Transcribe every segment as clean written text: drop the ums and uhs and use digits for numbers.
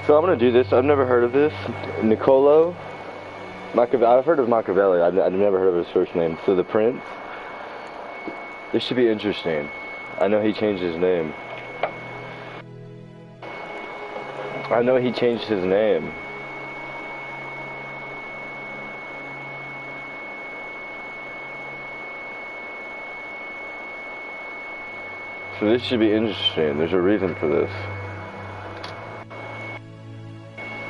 So I'm gonna do this. I've never heard of this. Niccolo Machiavelli. I've heard of Machiavelli. I've never heard of his first name. So the Prince. This should be interesting. I know he changed his name. I know he changed his name. So this should be interesting. There's a reason for this.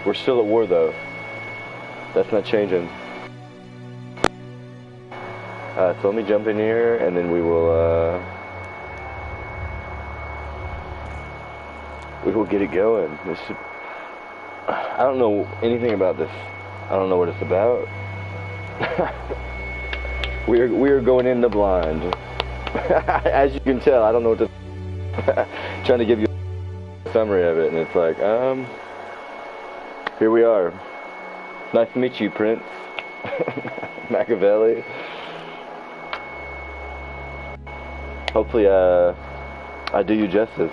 We're still at war though. That's not changing. So let me jump in here and then we will get it going. This should, I don't know anything about this. I don't know what it's about. we are going in the blind. As you can tell, I don't know what to trying to give you a summary of it, and it's like, here we are. Nice to meet you, Prince. Machiavelli. Hopefully, I do you justice.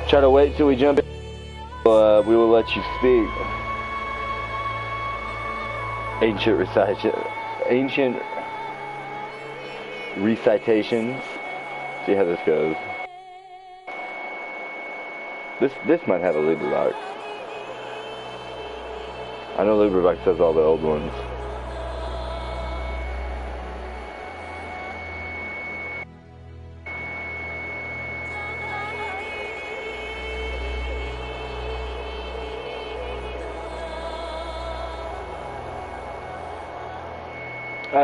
Try to wait till we jump in. We will let you speak. Ancient recitations. See how this goes. This might have a LibriVox. I know LibriVox has all the old ones.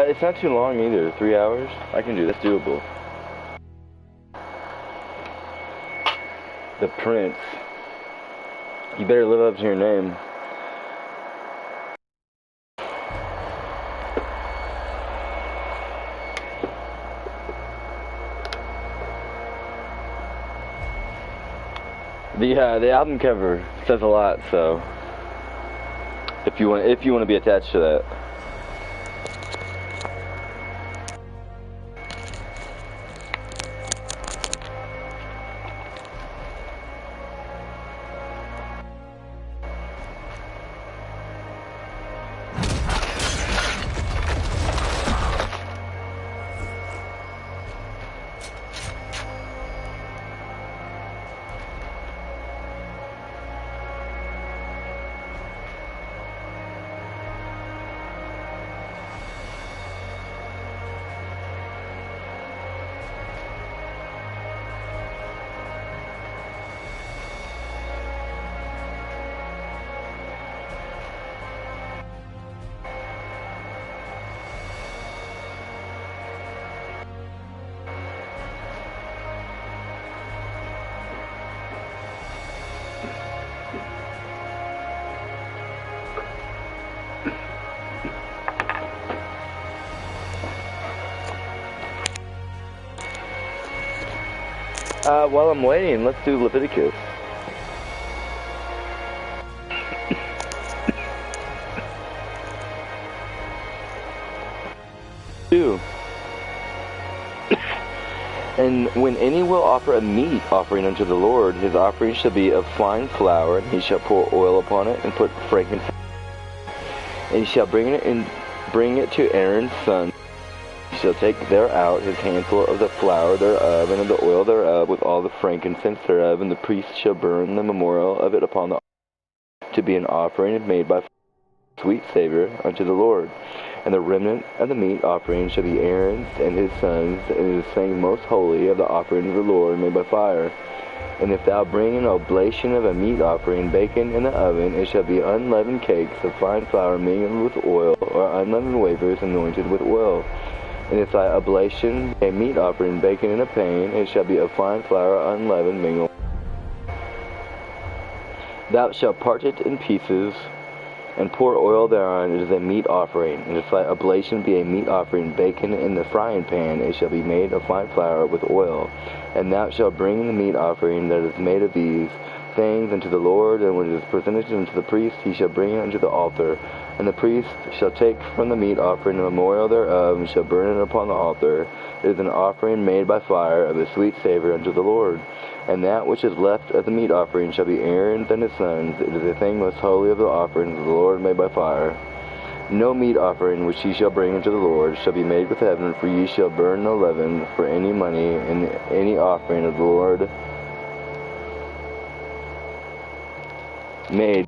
It's not too long either. 3 hours. I can do this. Doable. The Prince. You better live up to your name. The album cover says a lot. So if you want to be attached to that. While I'm waiting, let's do Leviticus. Two. And when any will offer a meat offering unto the Lord, his offering shall be of fine flour, and he shall pour oil upon it, and put frankincense, and he shall bring it to Aaron's son. He shall take thereout his handful of the flour thereof, and of the oil thereof, with all the frankincense thereof, and the priest shall burn the memorial of it upon the altar, to be an offering made by sweet savor unto the Lord. And the remnant of the meat offering shall be Aaron's and his sons, and it is thing most holy of the offering of the Lord made by fire. And if thou bring an oblation of a meat offering baken in the oven, it shall be unleavened cakes of fine flour mingled with oil, or unleavened wafers anointed with oil. And if thy oblation a meat offering baken in a pan, it shall be of fine flour unleavened mingled. Thou shalt part it in pieces, and pour oil thereon. It is a meat offering. And if thy oblation be a meat offering baken in the frying pan, it shall be made of fine flour with oil. And thou shalt bring the meat offering that is made of these things unto the Lord, and when it is presented unto the priest, he shall bring it unto the altar. And the priest shall take from the meat offering a memorial thereof, and shall burn it upon the altar. It is an offering made by fire, of a sweet savor unto the Lord. And that which is left of the meat offering shall be Aaron's and his sons. It is a thing most holy of the offerings of the Lord made by fire. No meat offering which ye shall bring unto the Lord shall be made with leaven, for ye shall burn no leaven for any money in any offering of the Lord made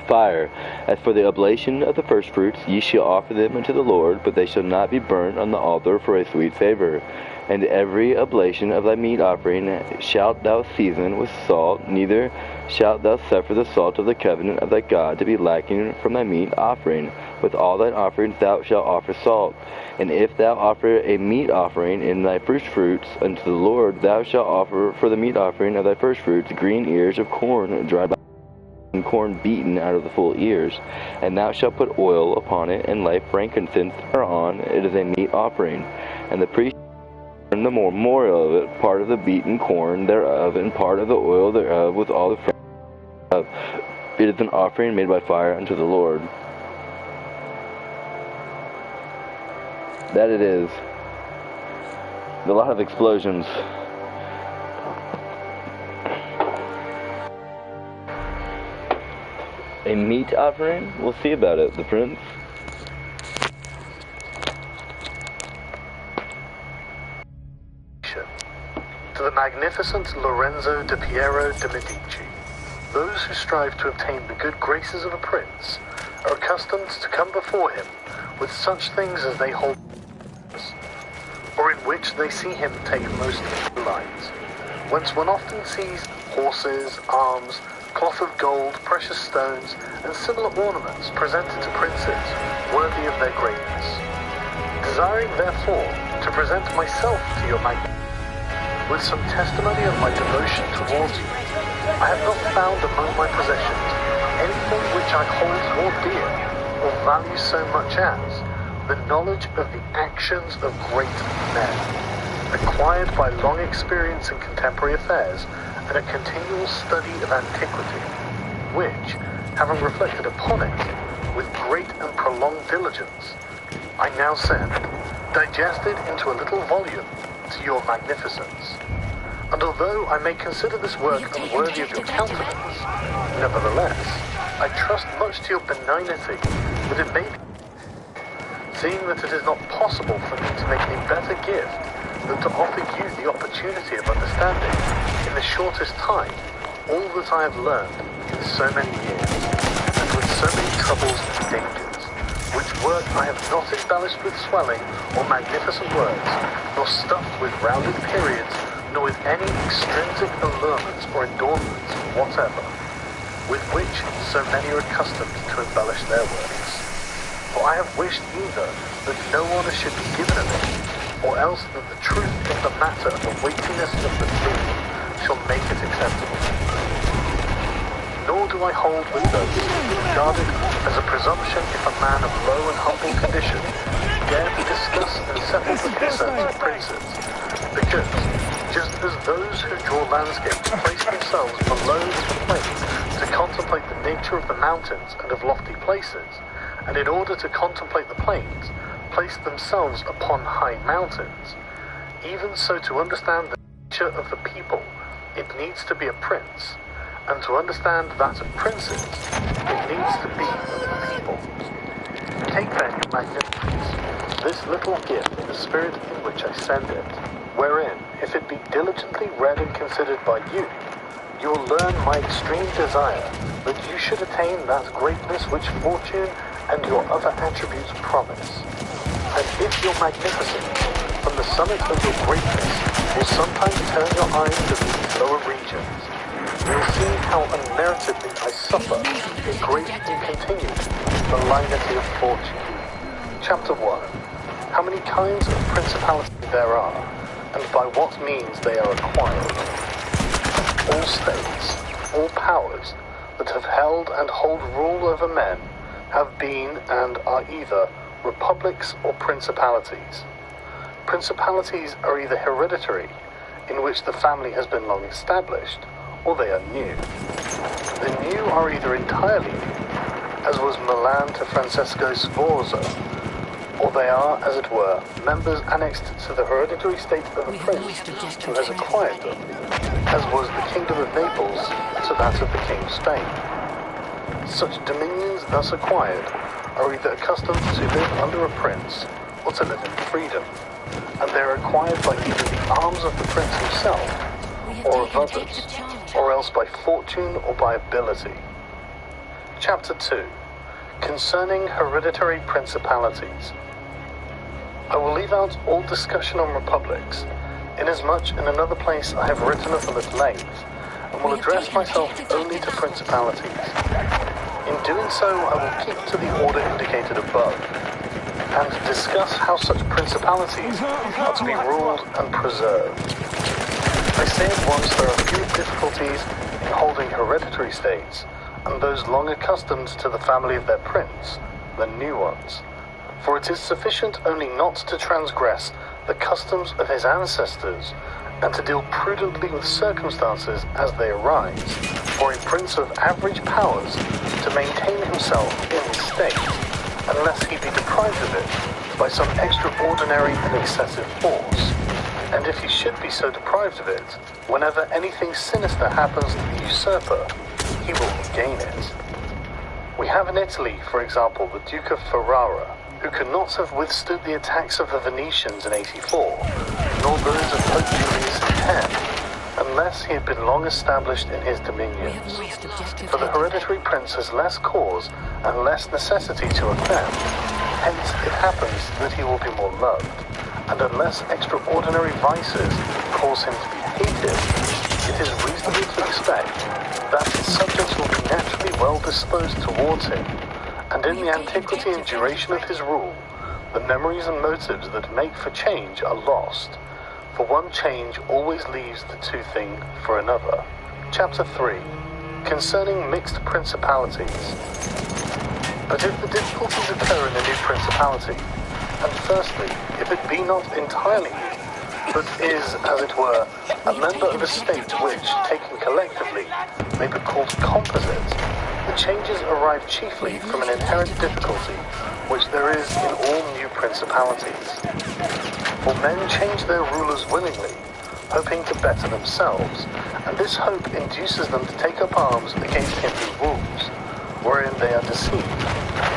fire. As for the oblation of the firstfruits, ye shall offer them unto the Lord, but they shall not be burnt on the altar for a sweet savor. And every oblation of thy meat offering shalt thou season with salt, neither shalt thou suffer the salt of the covenant of thy God to be lacking from thy meat offering. With all thine offerings thou shalt offer salt. And if thou offer a meat offering in thy firstfruits unto the Lord, thou shalt offer for the meat offering of thy firstfruits green ears of corn dried by and corn beaten out of the full ears. And thou shalt put oil upon it, and lay frankincense thereon. It is a meat offering. And the priest the memorial of it, part of the beaten corn thereof, and part of the oil thereof, with all the frankincense thereof. It is an offering made by fire unto the Lord. That it is. A lot of explosions. A meat offering? We'll see about it, the prince. To the magnificent Lorenzo di Piero de' Medici, those who strive to obtain the good graces of a prince are accustomed to come before him with such things as they hold, or in which they see him take most delight, whence one often sees horses, arms, cloth of gold, precious stones, and similar ornaments presented to princes worthy of their greatness. Desiring therefore to present myself to your majesty with some testimony of my devotion towards you, I have not found among my possessions anything which I hold more dear or value so much as the knowledge of the actions of great men, acquired by long experience in contemporary affairs and a continual study of antiquity, which, having reflected upon it with great and prolonged diligence, I now send, digested into a little volume, to your magnificence. And although I may consider this work unworthy of your countenance, nevertheless, I trust much to your benignity that it may be, seeing that it is not possible for me to make a better gift than to offer you the opportunity of understanding, in the shortest time, all that I have learned in so many years, and with so many troubles and dangers, which work I have not embellished with swelling or magnificent words, nor stuffed with rounded periods, nor with any extrinsic allurements or adornments whatever, with which so many are accustomed to embellish their works. For I have wished either that no honor should be given of it, or else that the truth of the matter and the weightiness of the theme shall make it acceptable. Nor do I hold with those who regard it as a presumption if a man of low and humble condition dare to discuss and settle the concerns of princes, because just as those who draw landscapes place themselves below the plain to contemplate the nature of the mountains and of lofty places, and in order to contemplate the plains, place themselves upon high mountains, even so to understand the nature of the people, it needs to be a prince, and to understand that of princes, it needs to be of the people. Take then your magnificence, this little gift in the spirit in which I send it, wherein, if it be diligently read and considered by you, you will learn my extreme desire that you should attain that greatness which fortune and your other attributes promise. And if your magnificence, from the summit of your greatness, will sometimes turn your eyes to these lower regions, you will see how unmeritedly I suffer in great and continued malignity of fortune. Chapter 1. How many kinds of principality there are, and by what means they are acquired. All states, all powers that have held and hold rule over men have been and are either republics or principalities. Principalities are either hereditary, in which the family has been long established, or they are new. The new are either entirely new, as was Milan to Francesco Sforza, or they are, as it were, members annexed to the hereditary state of a prince who has acquired them, as was the kingdom of Naples to that of the king of Spain. Such dominions thus acquired are either accustomed to live under a prince or to live in freedom, and they are acquired by either the arms of the prince himself or of others, or else by fortune or by ability. Chapter 2. Concerning hereditary principalities. I will leave out all discussion on republics, inasmuch in another place I have written of them at length, and will address myself only to principalities. In doing so, I will keep to the order indicated above, and discuss how such principalities are to be ruled and preserved. I say at once there are few difficulties in holding hereditary states, and those long accustomed to the family of their prince, than new ones. For it is sufficient only not to transgress the customs of his ancestors, and to deal prudently with circumstances as they arise, for a prince of average powers to maintain himself in his state, unless he be deprived of it by some extraordinary and excessive force. And if he should be so deprived of it, whenever anything sinister happens to the usurper, he will regain it. We have in Italy, for example, the Duke of Ferrara, who could not have withstood the attacks of the Venetians in 84, nor those of Pope Julius in 10, unless he had been long established in his dominions. For the hereditary prince has less cause and less necessity to offend, hence it happens that he will be more loved, and unless extraordinary vices cause him to be hated, it is reasonable to expect that his subjects will be naturally well disposed towards him, and in the antiquity and duration of his rule, the memories and motives that make for change are lost, for one change always leaves the two thing for another. Chapter 3. Concerning mixed principalities. But if the difficulties occur in a new principality, and firstly, if it be not entirely new, but is, as it were, a member of a state which, taken collectively, may be called composite, the changes arise chiefly from an inherent difficulty which there is in all new principalities. For men change their rulers willingly, hoping to better themselves, and this hope induces them to take up arms against him who rules, wherein they are deceived,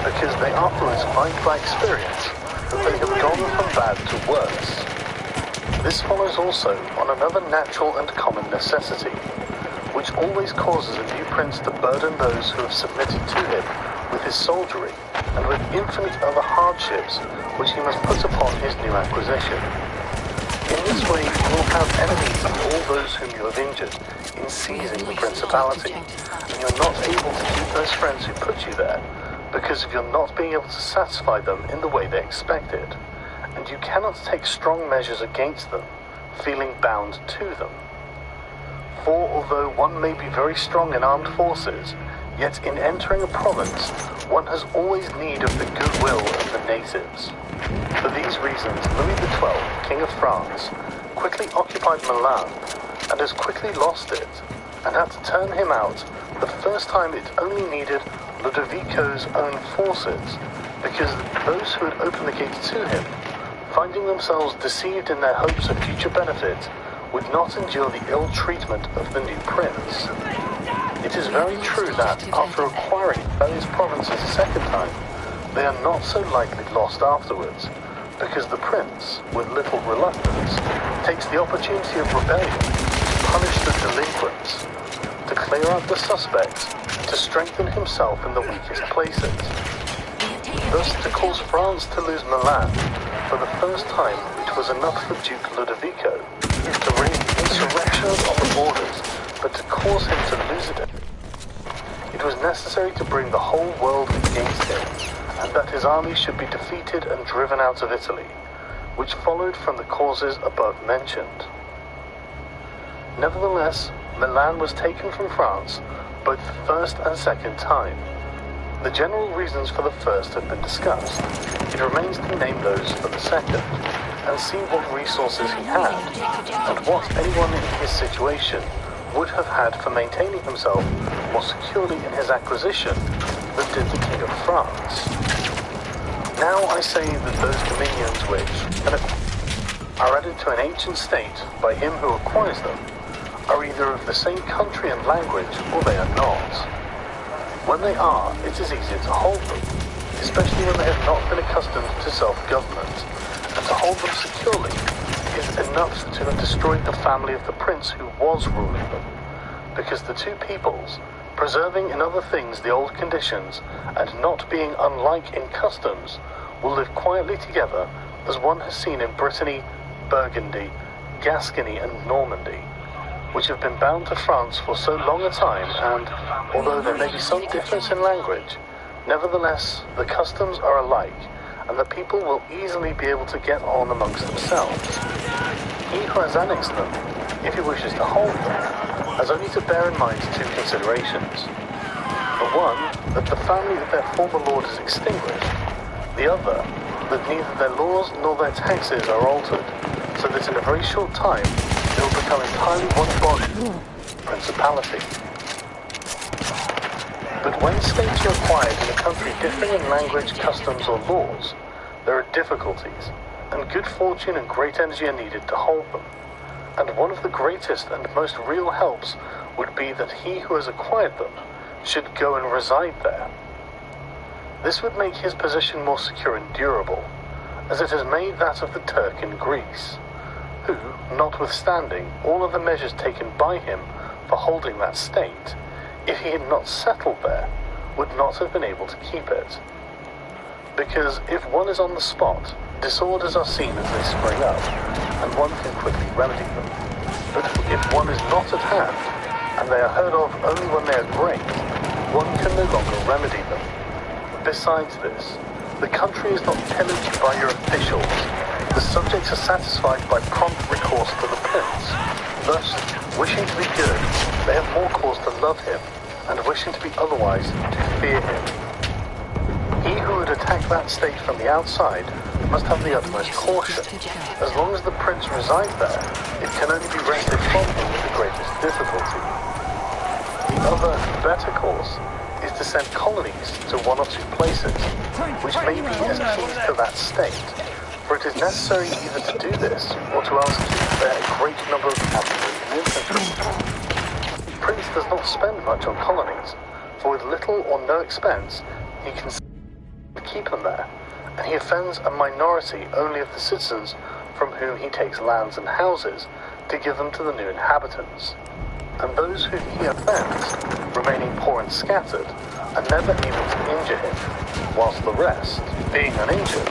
because they afterwards find by experience that they have gone from bad to worse. This follows also on another natural and common necessity, which always causes a new prince to burden those who have submitted to him with his soldiery, and with infinite other hardships which he must put upon his new acquisition. In this way you will have enemies of all those whom you have injured in seizing the principality, and you are not able to keep those friends who put you there, because of your not being able to satisfy them in the way they expected, and you cannot take strong measures against them, feeling bound to them. For although one may be very strong in armed forces, yet in entering a province, one has always need of the goodwill of the natives. For these reasons, Louis XII, King of France, quickly occupied Milan, and as quickly lost it, and had to turn him out the first time it only needed Ludovico's own forces, because those who had opened the gates to him, finding themselves deceived in their hopes of future benefit, would not endure the ill treatment of the new prince. It is very true that, after acquiring various provinces a second time, they are not so lightly lost afterwards, because the prince, with little reluctance, takes the opportunity of rebellion to punish the delinquents, to clear out the suspects, to strengthen himself in the weakest places. Thus, to cause France to lose Milan for the first time, it was enough for Duke Ludovico to raise insurrections on the borders, but to cause him to lose it, it was necessary to bring the whole world against him, and that his army should be defeated and driven out of Italy, which followed from the causes above mentioned. Nevertheless, Milan was taken from France both the first and second time. The general reasons for the first have been discussed. It remains to name those for the second, and see what resources he had, and what anyone in his situation would have had for maintaining himself more securely in his acquisition than did the King of France. Now I say that those dominions which are added to an ancient state by him who acquires them are either of the same country and language, or they are not. When they are, it is easier to hold them, especially when they have not been accustomed to self-government, and to hold them securely is enough to have destroyed the family of the prince who was ruling them, because the two peoples, preserving in other things the old conditions, and not being unlike in customs, will live quietly together as one has seen in Brittany, Burgundy, Gascony and Normandy, which have been bound to France for so long a time, and, although there may be some difference in language, nevertheless the customs are alike, and the people will easily be able to get on amongst themselves. He who has annexed them, if he wishes to hold them, has only to bear in mind two considerations. The one, that the family of their former lord is extinguished. The other, that neither their laws nor their taxes are altered, so that in a very short time it will become entirely one body, principality. But when states are acquired in a country differing in language, customs, or laws, there are difficulties, and good fortune and great energy are needed to hold them. And one of the greatest and most real helps would be that he who has acquired them should go and reside there. This would make his position more secure and durable, as it has made that of the Turk in Greece, who, notwithstanding all of the measures taken by him for holding that state, if he had not settled there, would not have been able to keep it. Because if one is on the spot, disorders are seen as they spring up, and one can quickly remedy them. But if one is not at hand, and they are heard of only when they are great, one can no longer remedy them. Besides this, the country is not pillaged by your officials. The subjects are satisfied by prompt recourse to the prince. Thus, wishing to be good, they have more cause to love him, and wishing to be otherwise, to fear him. He who would attack that state from the outside must have the utmost caution. As long as the prince resides there, it can only be wrested from him with the greatest difficulty. The other, better course is to send colonies to one or two places, which may be as keys to that state, for it is necessary either to do this, or to else keep there a great number of cavalry and infantry. The prince does not spend much on colonies, for with little or no expense he can keep them there, and he offends a minority only of the citizens from whom he takes lands and houses to give them to the new inhabitants. And those whom he offends, remaining poor and scattered, are never able to injure him, whilst the rest, being uninjured,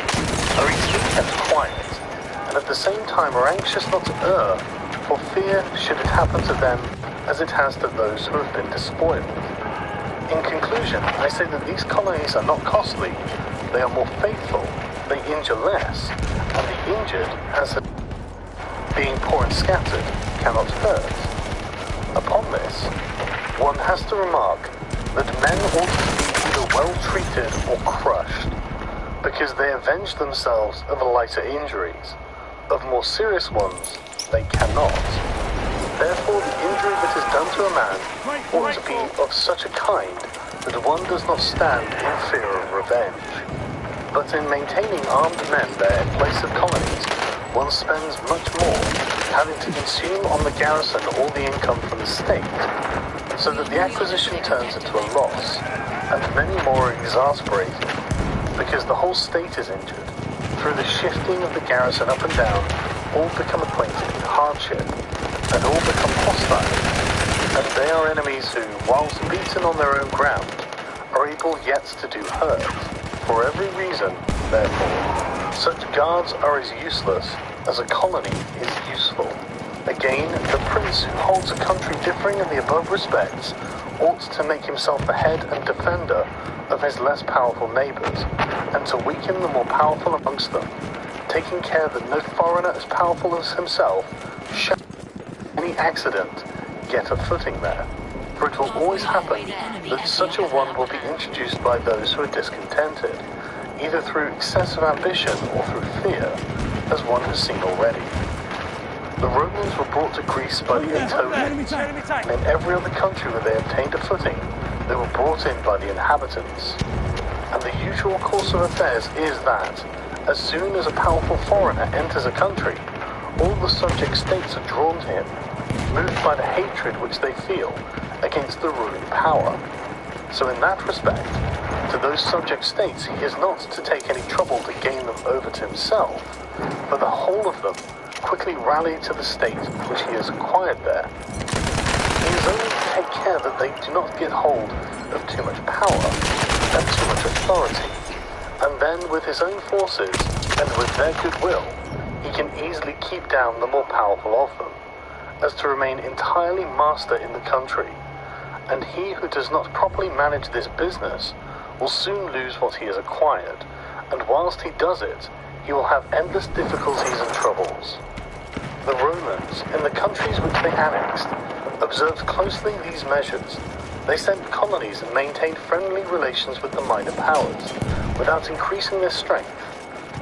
are easily kept quiet, and at the same time are anxious not to err, for fear should it happen to them as it has to those who have been despoiled. In conclusion, I say that these colonies are not costly, they are more faithful, they injure less, and the injured, as being poor and scattered, cannot hurt. Upon this, one has to remark that men ought to be either well treated or crushed, because they avenge themselves of lighter injuries. Of more serious ones, they cannot. Therefore, the injury that is done to a man ought to be of such a kind that one does not stand in fear of revenge. But in maintaining armed men there in place of colonies, one spends much more, having to consume on the garrison all the income from the state, so that the acquisition turns into a loss, and many more are exasperated, because the whole state is injured. Through the shifting of the garrison up and down, all become acquainted with hardship, and all become hostile, and they are enemies who, whilst beaten on their own ground, are able yet to do hurt. For every reason, therefore, such guards are as useless as a colony is useful. Again, the prince who holds a country differing in the above respects ought to make himself the head and defender of his less powerful neighbours, and to weaken the more powerful amongst them, taking care that no foreigner as powerful as himself shall, any accident, get a footing there, for it will always happen that such a one will be introduced by those who are discontented, either through excessive ambition or through fear, as one has seen already. The Romans were brought to Greece by the Aetolians, and in every other country where they obtained a footing, they were brought in by the inhabitants. And the usual course of affairs is that, as soon as a powerful foreigner enters a country, all the subject states are drawn to him, moved by the hatred which they feel against the ruling power. So in that respect, to those subject states he is not to take any trouble to gain them over to himself, but the whole of them quickly rally to the state which he has acquired there. He is only to take care that they do not get hold of too much power and too much authority, and then with his own forces and with their goodwill, he can easily keep down the more powerful of them, as to remain entirely master in the country. And he who does not properly manage this business will soon lose what he has acquired, and whilst he does it, he will have endless difficulties and troubles. The Romans, in the countries which they annexed, observed closely these measures. They sent colonies and maintained friendly relations with the minor powers, without increasing their strength.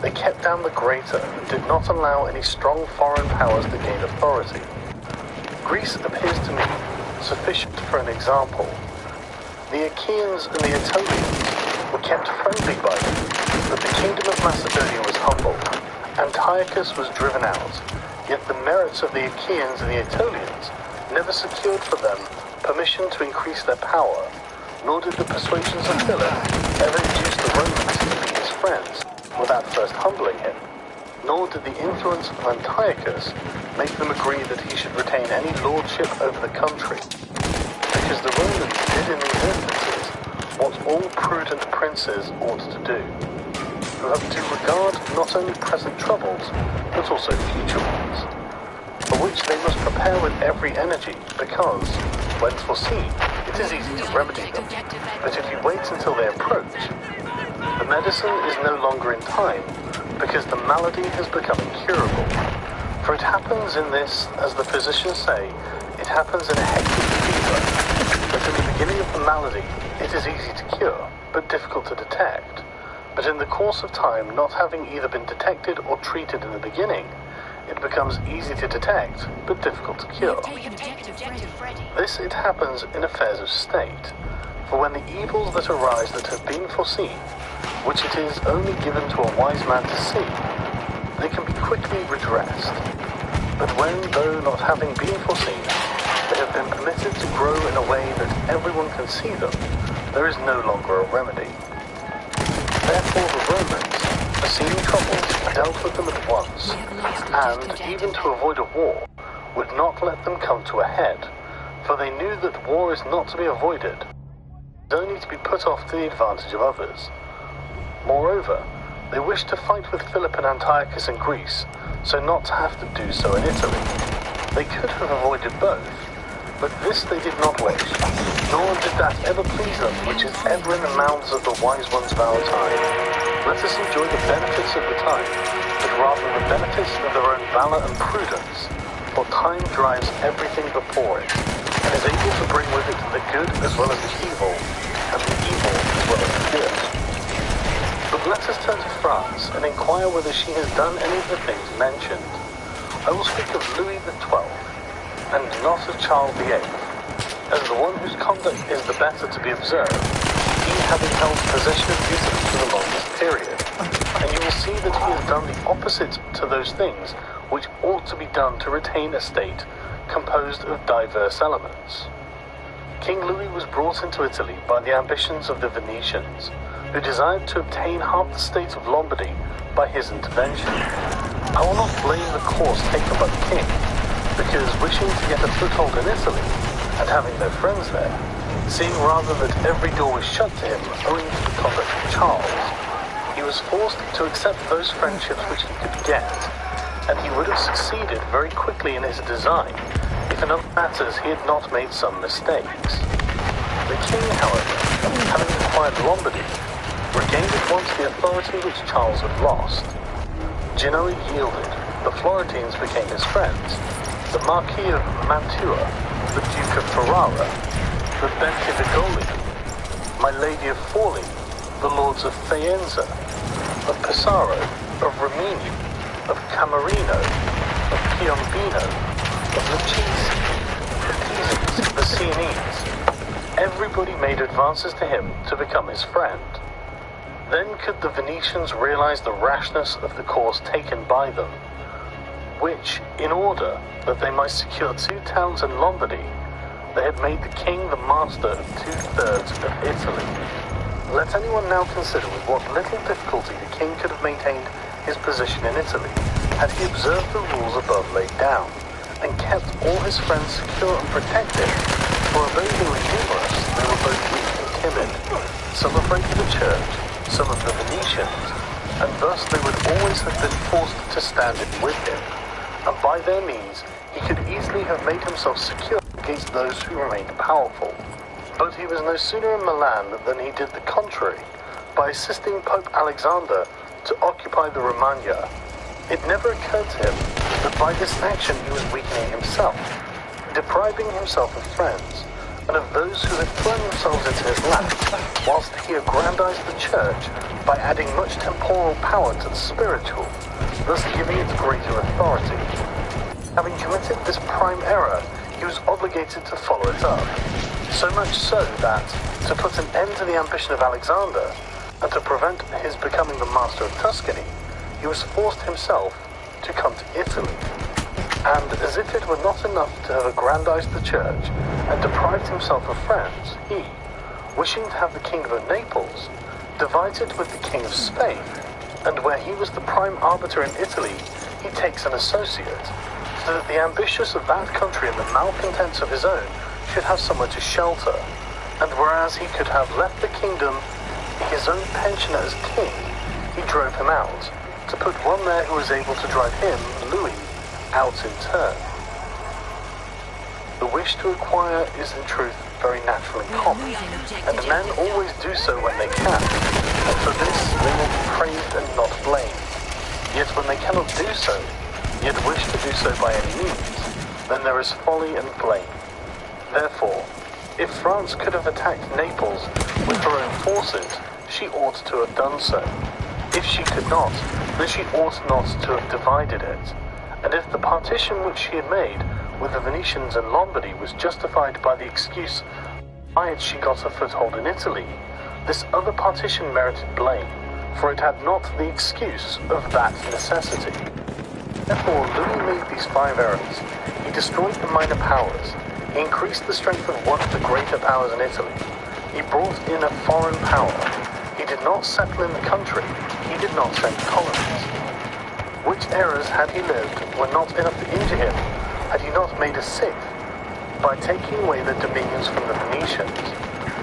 They kept down the greater and did not allow any strong foreign powers to gain authority. Greece appears to me sufficient for an example. The Achaeans and the Aetolians were kept friendly by them, but the kingdom of Macedonia was humbled. Antiochus was driven out, yet the merits of the Achaeans and the Aetolians never secured for them permission to increase their power, nor did the persuasions of Philip ever induce the Romans to be his friends without first humbling him, nor did the influence of Antiochus make them agree that he should retain any lordship over the country, because the Romans did in these instances what all prudent princes ought to do, who have to regard not only present troubles, but also future ones, for which they must prepare with every energy, because, when foreseen, it is easy to remedy them, but if you wait until they approach, the medicine is no longer in time, because the malady has become incurable. For it happens in this, as the physicians say, it happens in a hectic fever, that in the beginning of the malady it is easy to cure, but difficult to detect. But in the course of time, not having either been detected or treated in the beginning, it becomes easy to detect, but difficult to cure. This it happens in affairs of state, for when the evils that arise that have been foreseen, which it is only given to a wise man to see, they can be quickly redressed. But when, though not having been foreseen, they have been permitted to grow in a way that everyone can see them, there is no longer a remedy. Therefore the Romans, foreseeing troubles, dealt with them at once, and, even to avoid a war, would not let them come to a head, for they knew that war is not to be avoided, it is only to be put off to the advantage of others. Moreover, they wished to fight with Philip and Antiochus in Greece, so not to have to do so in Italy. They could have avoided both, but this they did not wish, nor did that ever please them which is ever in the mouths of the wise ones of our time. Let us enjoy the benefits of the time, but rather the benefits of their own valour and prudence, for time drives everything before it, and is able to bring with it the good as well as the evil, and the evil as well as the good. But let us turn to France and inquire whether she has done any of the things mentioned. I will speak of Louis XII, and not of Charles VIII, as the one whose conduct is the better to be observed, he having held possession of Italy for the longest period. And you will see that he has done the opposite to those things which ought to be done to retain a state composed of diverse elements. King Louis was brought into Italy by the ambitions of the Venetians, who desired to obtain half the state of Lombardy by his intervention. I will not blame the course taken by the king, because wishing to get a foothold in Italy, and having no friends there, seeing rather that every door was shut to him owing to the conduct of Charles, he was forced to accept those friendships which he could get, and he would have succeeded very quickly in his design if in other matters he had not made some mistakes. The king, however, having acquired Lombardy, regained at once the authority which Charles had lost. Genoa yielded, the Florentines became his friends, the Marquis of Mantua the Duke of Ferrara, the Bentivogli, my Lady of Forli, the Lords of Faenza, of Pesaro, of Rimini, of Camarino, of Piombino, of the Sienese. Everybody made advances to him to become his friend. Then could the Venetians realize the rashness of the course taken by them, which, in order that they might secure 2 towns in Lombardy, they had made the king the master of 2/3 of Italy. Let anyone now consider with what little difficulty the king could have maintained his position in Italy, had he observed the rules above laid down, and kept all his friends secure and protected, for although they were numerous, they were both weak and timid, some afraid of the church, some of the Venetians, and thus they would always have been forced to stand in with him, and by their means he could easily have made himself secure against those who remained powerful. But he was no sooner in Milan than he did the contrary, by assisting Pope Alexander to occupy the Romagna. It never occurred to him that by this action he was weakening himself, depriving himself of friends, and of those who had thrown themselves into his lap, whilst he aggrandized the church by adding much temporal power to the spiritual, thus giving it greater authority. Having committed this prime error, he was obligated to follow it up, so much so that, to put an end to the ambition of Alexander, and to prevent his becoming the master of Tuscany, he was forced himself to come to Italy. And as if it were not enough to have aggrandized the church and deprived himself of friends, he, wishing to have the kingdom of Naples, divided with the king of Spain, and where he was the prime arbiter in Italy, he takes an associate, so that the ambitious of that country and the malcontents of his own should have somewhere to shelter, and whereas he could have left the kingdom his own pensioner as king, he drove him out, to put one there who was able to drive him, Louis, out in turn. The wish to acquire is in truth very natural and common, and men always do so when they can, and for this they will be praised and not blamed. Yet when they cannot do so, yet wish to do so by any means, then there is folly and blame. Therefore, if France could have attacked Naples with her own forces, she ought to have done so. If she could not, then she ought not to have divided it. And if the partition which she had made with the Venetians and Lombardy was justified by the excuse by it she got a foothold in Italy, this other partition merited blame, for it had not the excuse of that necessity. Therefore, Louis made these 5 errors. He destroyed the minor powers. He increased the strength of one of the greater powers in Italy. He brought in a foreign power. He did not settle in the country. He did not send colonies. Which errors, had he lived, were not enough to injure him, had he not made a 6th, by taking away the dominions from the Venetians.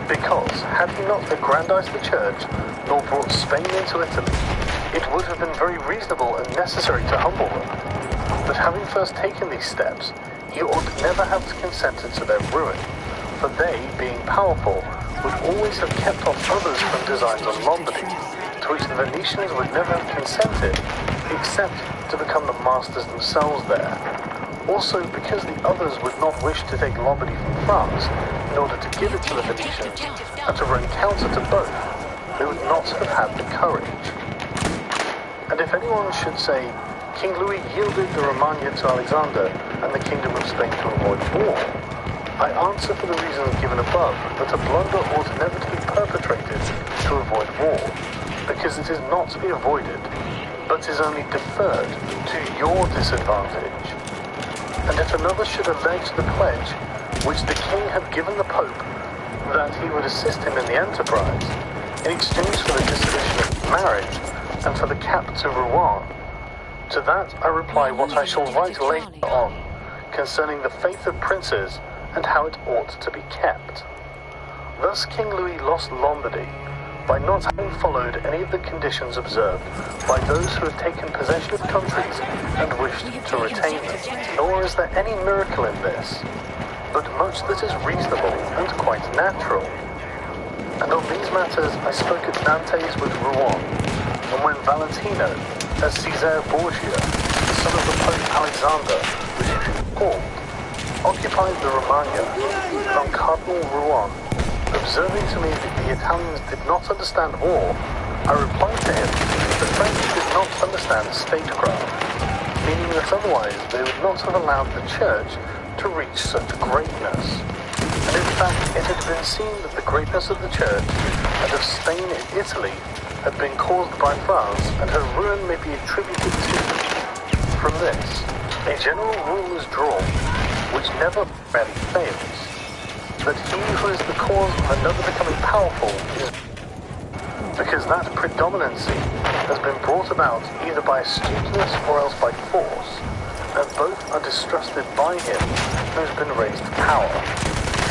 Because, had he not aggrandized the church, nor brought Spain into Italy, it would have been very reasonable and necessary to humble them. But having first taken these steps, he ought never have consented to their ruin, for they, being powerful, would always have kept off others from designs on Lombardy, to which the Venetians would never have consented, except to become the masters themselves there. Also because the others would not wish to take Lombardy from France in order to give it to the Venetians, and to run counter to both, they would not have had the courage. And if anyone should say, King Louis yielded the Romagna to Alexander and the kingdom of Spain to avoid war, I answer for the reasons given above that a blunder ought never to be perpetrated to avoid war, because it is not to be avoided, but is only deferred to your disadvantage. And if another should allege the pledge which the king had given the Pope that he would assist him in the enterprise, in exchange for the dissolution of marriage and for the cap to Rouen, to that I reply what I shall write later on, concerning the faith of princes and how it ought to be kept. Thus King Louis lost Lombardy, by not having followed any of the conditions observed by those who have taken possession of countries and wished to retain them. Nor is there any miracle in this, but much that is reasonable and quite natural. And on these matters I spoke at Nantes with Rouen, and when Valentino, as Caesar Borgia, the son of the Pope Alexander, was called, occupied the Romagna, and on Cardinal Rouen, observing to me that the Italians did not understand war, I replied to him that the French did not understand statecraft, meaning that otherwise they would not have allowed the Church to reach such greatness. And in fact, it had been seen that the greatness of the Church and of Spain and Italy had been caused by France, and her ruin may be attributed to them. From this, a general rule is drawn, which never rarely fails, that he who is the cause of another becoming powerful is because that predominancy has been brought about either by astuteness or else by force, and both are distrusted by him who has been raised to power.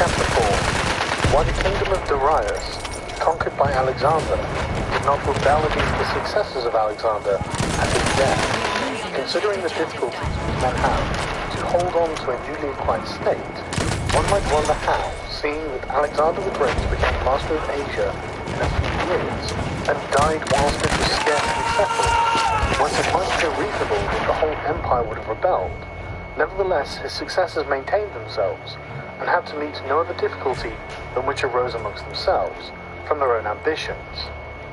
Chapter 4. Why the kingdom of Darius, conquered by Alexander, did not rebel against the successors of Alexander at his death. Considering the difficulties which men have to hold on to a newly acquired state, one might wonder how, seeing that Alexander the Great became master of Asia in a few years, and died whilst it was scarcely settled, whence it might be reasonable that the whole empire would have rebelled. Nevertheless, his successors maintained themselves, and had to meet no other difficulty than which arose amongst themselves, from their own ambitions.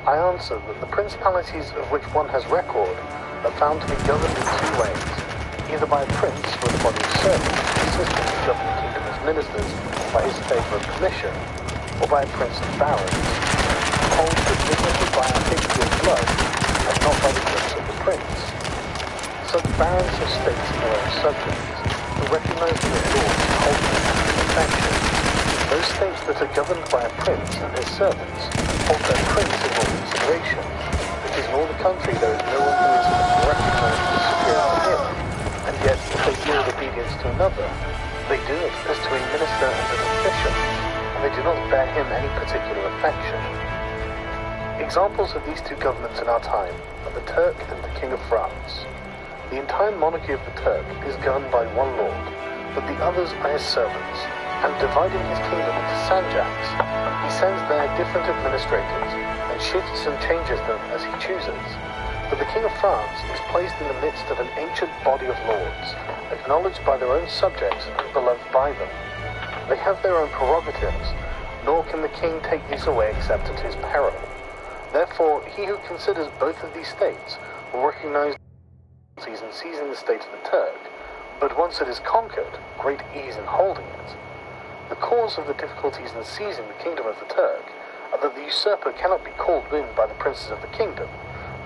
I answer that the principalities of which one has record are found to be governed in two ways, either by a prince with a body of servants, assisting to govern the kingdom as ministers by his favour and permission, or by a prince of barons, holds the dignity by a history of blood, and not by the grace of the prince. Such barons have states in their own subjects, who recognise their lords and hold them in affection. Those states that are governed by a prince and his servants hold their prince in all consideration, because in all the country there is no one who is recognised as superior to him, and yet if they yield obedience to another, they do it as to a minister and an official, and they do not bear him any particular affection. Examples of these two governments in our time are the Turk and the King of France. The entire monarchy of the Turk is governed by one lord, but the others are his servants, and dividing his kingdom into sanjaks, he sends there different administrators, and shifts and changes them as he chooses. But the King of France is placed in the midst of an ancient body of lords, acknowledged by their own subjects and beloved by them. They have their own prerogatives, nor can the king take these away except at his peril. Therefore, he who considers both of these states will recognize difficulties in seizing the state of the Turk, but once it is conquered, great ease in holding it. The cause of the difficulties in seizing the kingdom of the Turk are that the usurper cannot be called in by the princes of the kingdom,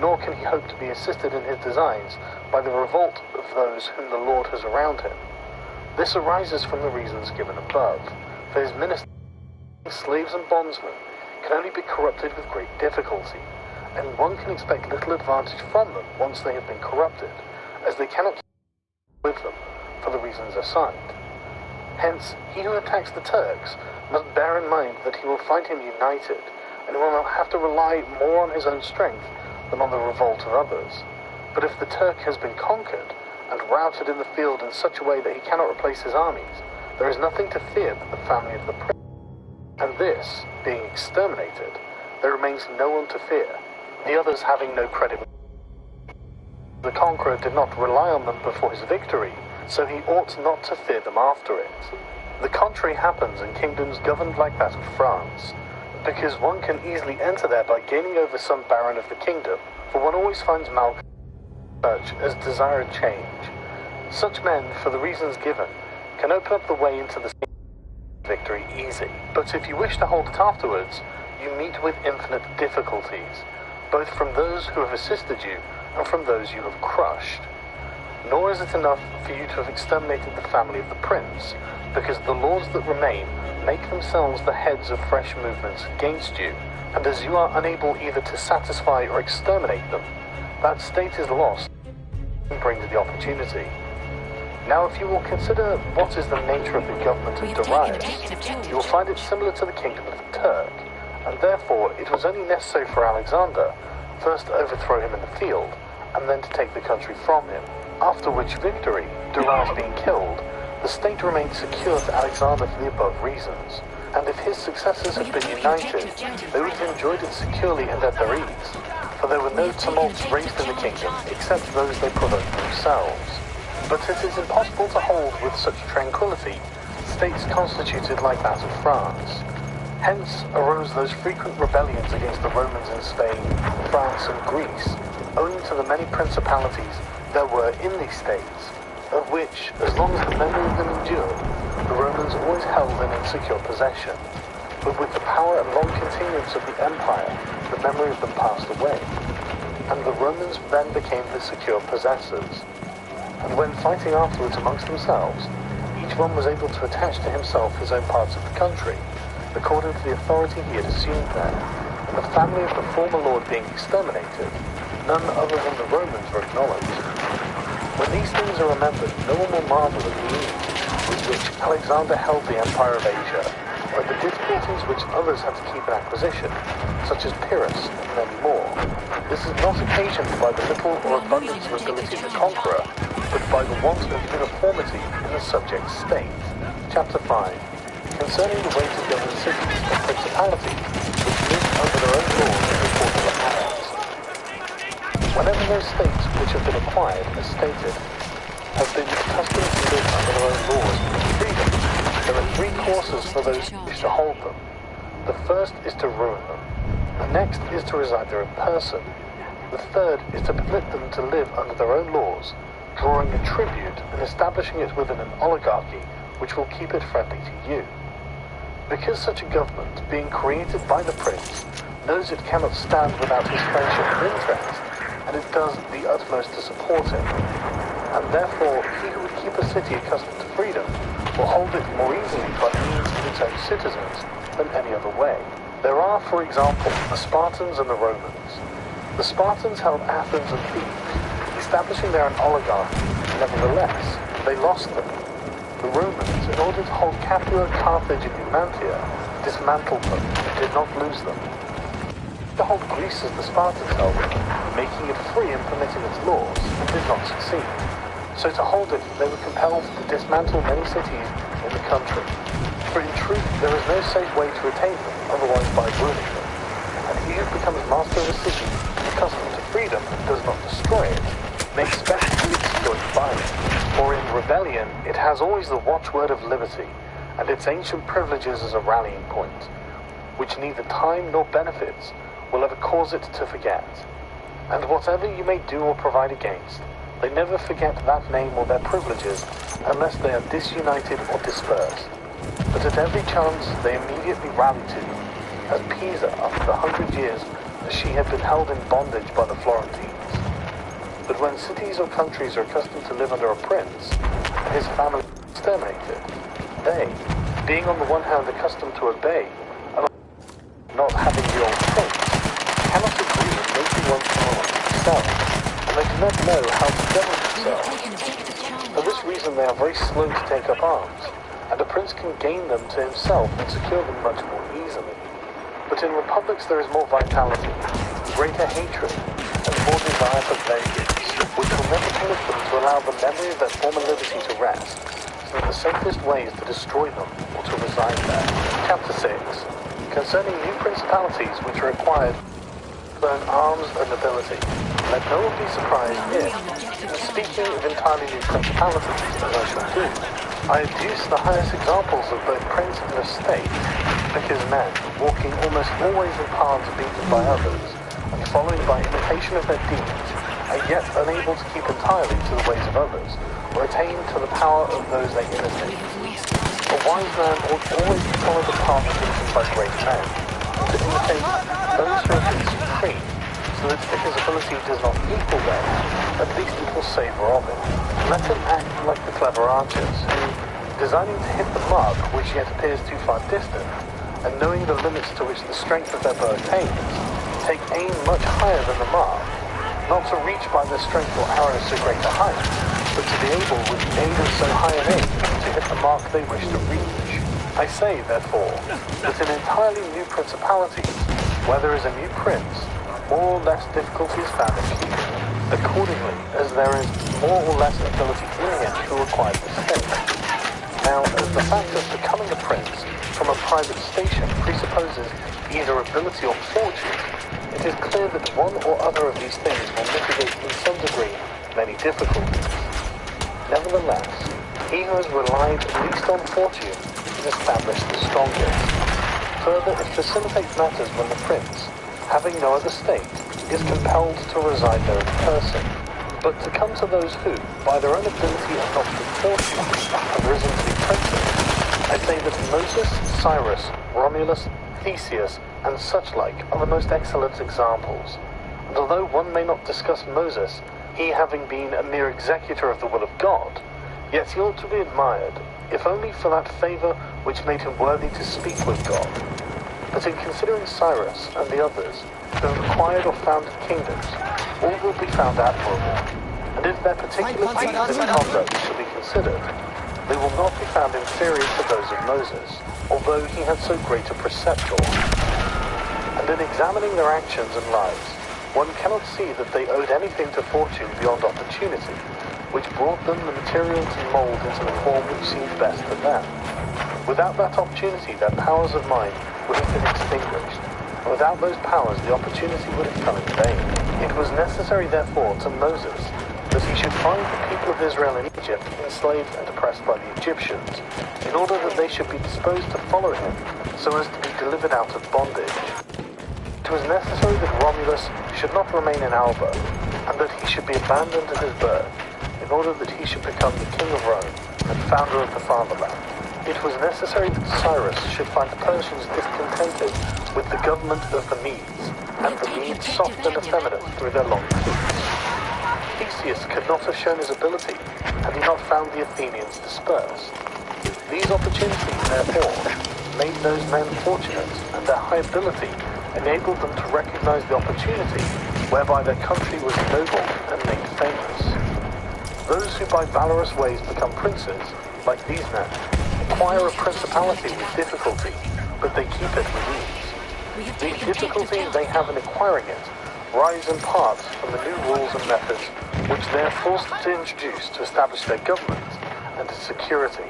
nor can he hope to be assisted in his designs by the revolt of those whom the Lord has around him. This arises from the reasons given above, for his ministers, slaves and bondsmen, can only be corrupted with great difficulty, and one can expect little advantage from them once they have been corrupted, as they cannot keep with them for the reasons assigned. Hence, he who attacks the Turks must bear in mind that he will find him united, and will not have to rely more on his own strength than on the revolt of others. But if the Turk has been conquered, and routed in the field in such a way that he cannot replace his armies, there is nothing to fear but the family of the prince. And this, being exterminated, there remains no one to fear, the others having no credit. The conqueror did not rely on them before his victory, so he ought not to fear them after it. The contrary happens in kingdoms governed like that of France, because one can easily enter there by gaining over some baron of the kingdom, for one always finds malcontents such as desire a change. Such men, for the reasons given, can open up the way into the victory easy. But if you wish to hold it afterwards, you meet with infinite difficulties, both from those who have assisted you and from those you have crushed. Nor is it enough for you to have exterminated the family of the prince, because the lords that remain make themselves the heads of fresh movements against you, and as you are unable either to satisfy or exterminate them, that state is lost and brings the opportunity. Now if you will consider what is the nature of the government of Darius, you will find it similar to the kingdom of the Turk, and therefore it was only necessary for Alexander first to overthrow him in the field, and then to take the country from him, after which victory, Darius being killed, the state remained secure to Alexander for the above reasons, and if his successors had been united, they would have enjoyed it securely and at their ease, for there were no tumults raised in the kingdom except those they provoked themselves. But it is impossible to hold with such tranquility states constituted like that of France. Hence arose those frequent rebellions against the Romans in Spain, France, and Greece, owing to the many principalities there were in these states, of which, as long as the memory of them endured, the Romans always held an insecure possession. But with the power and long continuance of the empire, the memory of them passed away, and the Romans then became the secure possessors. And when fighting afterwards amongst themselves, each one was able to attach to himself his own parts of the country, according to the authority he had assumed there, and the family of the former lord being exterminated, none other than the Romans were acknowledged. When these things are remembered, no one will marvel at the ease with which Alexander held the empire of Asia, or the difficulties which others had to keep in acquisition, such as Pyrrhus and many more. This is not occasioned by the little or abundance of ability of the conqueror, but by the want of uniformity in the subject state. Chapter 5. Concerning the way to govern cities and principalities, which live under their own laws and report their powers. Whenever those states which have been acquired, as stated, have been accustomed to live under their own laws with freedom, there are three courses for those who wish to hold them. The first is to ruin them. The next is to reside there in person. The third is to permit them to live under their own laws, drawing a tribute and establishing it within an oligarchy which will keep it friendly to you. Because such a government, being created by the prince, knows it cannot stand without his friendship and interest, and it does the utmost to support him. And therefore, he who would keep a city accustomed to freedom will hold it more easily by means of its own citizens than any other way. There are, for example, the Spartans and the Romans. The Spartans held Athens and Thebes, establishing there an oligarchy. Nevertheless, they lost them. The Romans, in order to hold Capua, Carthage, and Numantia, dismantled them and did not lose them. To hold Greece as the Spartans held it, making it free and permitting its laws, and did not succeed. So to hold it, they were compelled to dismantle many cities in the country. For in truth, there is no safe way to retain them, otherwise by ruining them. And he who becomes master of a city, accustomed to freedom, and does not destroy it, may expect to be destroyed by it. For in rebellion, it has always the watchword of liberty, and its ancient privileges as a rallying point, which neither time nor benefits will ever cause it to forget. And whatever you may do or provide against, they never forget that name or their privileges unless they are disunited or dispersed. But at every chance they immediately rally to them, as Pisa after the 100 years as she had been held in bondage by the Florentines. But when cities or countries are accustomed to live under a prince, and his family exterminated, they, being on the one hand accustomed to obey, and not having the old prince, cannot agree in making one monarch themselves, and they do not know how to govern themselves. For this reason they are very slow to take up arms, and a prince can gain them to himself and secure them much more easily. But in republics there is more vitality, greater hatred, and more desire for vengeance, which will never permit them to allow the memory of their former liberty to rest, so that the safest way is to destroy them or to reside there. Chapter 6. Concerning new principalities which are acquired to learn arms and ability. Let no one be surprised if, in speaking of entirely new principalities, as I shall do, I adduce the highest examples of both prince and estate, because men, walking almost always in paths beaten by others, and following by imitation of their deeds, are yet unable to keep entirely to the ways of others, or attain to the power of those they imitate. A wise man ought always to follow the path taken by great men, and to imitate those who have been supreme, so that if his ability does not equal them, at least it will savour of it. Let him act like the clever archers, who, designing to hit the mark which yet appears too far distant, and knowing the limits to which the strength of their bow attains, take aim much higher than the mark, not to reach by their strength or arrows so great a height, but to be able, with the aid of so high an aim, to hit the mark they wish to reach. I say, therefore, that in entirely new principalities, where there is a new prince, more or less difficulty is found in keeping, accordingly as there is more or less ability in him who acquired the state. Now, as the fact of becoming a prince from a private station presupposes either ability or fortune, it is clear that one or other of these things will mitigate in some degree many difficulties. Nevertheless, he who has relied least on fortune is established the strongest. Further, it facilitates matters when the prince, having no other state, is compelled to reside there in person. But to come to those who, by their own ability and not through fortune, have risen to be princes, I say that Moses, Cyrus, Romulus, Theseus, and such like are the most excellent examples. And although one may not discuss Moses, he having been a mere executor of the will of God, yet he ought to be admired, if only for that favour which made him worthy to speak with God. But in considering Cyrus and the others who have acquired or founded kingdoms, all will be found admirable, and if their particular deeds and conduct shall be considered, they will not be found inferior to those of Moses, although he had so great a preceptor. And in examining their actions and lives, one cannot see that they owed anything to fortune beyond opportunity, which brought them the material to mould into the form which seemed best to them. Without that opportunity, their powers of mind would have been extinguished, and without those powers, the opportunity would have come in vain. It was necessary, therefore, to Moses that he should find the people of Israel in Egypt enslaved and oppressed by the Egyptians, in order that they should be disposed to follow him, so as to be delivered out of bondage. It was necessary that Romulus should not remain in Alba, and that he should be abandoned at his birth, in order that he should become the king of Rome and founder of the fatherland. It was necessary that Cyrus should find the Persians discontented with the government of the Medes, and the Medes soft and effeminate through their long peace. Theseus could not have shown his ability had he not found the Athenians dispersed. These opportunities, therefore, made those men fortunate, and their high ability enabled them to recognize the opportunity whereby their country was ennobled and made famous. Those who by valorous ways become princes, like these men, acquire a principality with difficulty, but they keep it with ease. The difficulty they have in acquiring it rise in part from the new rules and methods which they are forced to introduce to establish their government and its security.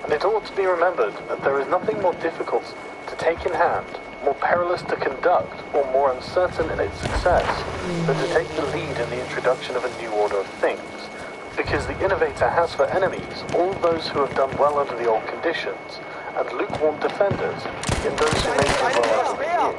And it ought to be remembered that there is nothing more difficult to take in hand, more perilous to conduct, or more uncertain in its success than to take the lead in the introduction of a new order of things. Because the innovator has for enemies all those who have done well under the old conditions, and lukewarm defenders in those who make them well under the new.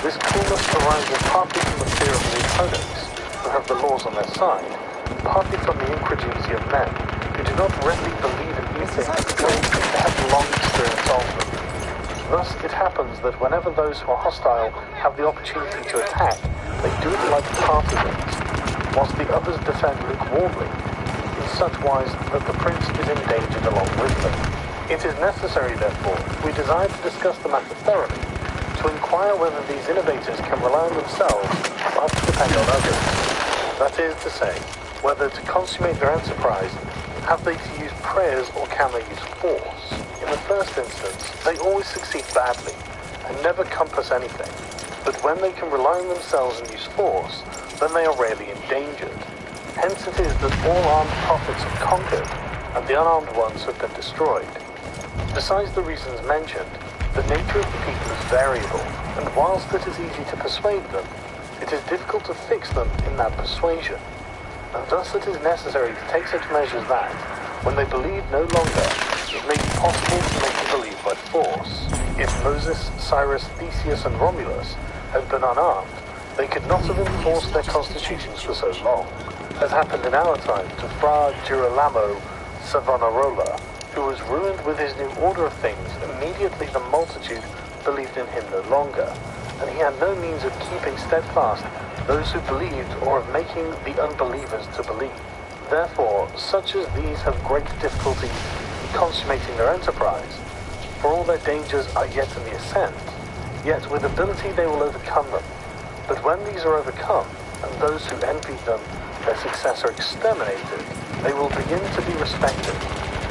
This coolness arises partly from the fear of the opponents, who have the laws on their side, and partly from the incredulity of men, who do not readily believe in new things until they have long experience of them. Thus it happens that whenever those who are hostile have the opportunity to attack, they do it like partisans, whilst the others defend lukewarmly, in such wise that the prince is endangered along with them. It is necessary, therefore, if we desire to discuss the matter thoroughly, to inquire whether these innovators can rely on themselves or have to depend on others. That is to say, whether to consummate their enterprise, have they to use prayers or can they use force? In the first instance, they always succeed badly and never compass anything. But when they can rely on themselves and use force, then they are rarely endangered. Hence it is that all armed prophets have conquered, and the unarmed ones have been destroyed. Besides the reasons mentioned, the nature of the people is variable, and whilst it is easy to persuade them, it is difficult to fix them in that persuasion. And thus it is necessary to take such measures that, when they believe no longer, it may be possible to make them believe by force. If Moses, Cyrus, Theseus, and Romulus had been unarmed, they could not have enforced their constitutions for so long, as happened in our time to Fra Girolamo Savonarola, who was ruined with his new order of things immediately the multitude believed in him no longer, and he had no means of keeping steadfast those who believed or of making the unbelievers to believe. Therefore, such as these have great difficulty in consummating their enterprise, for all their dangers are yet in the ascent, yet with ability they will overcome them. But when these are overcome, and those who envied them their success are exterminated, they will begin to be respected,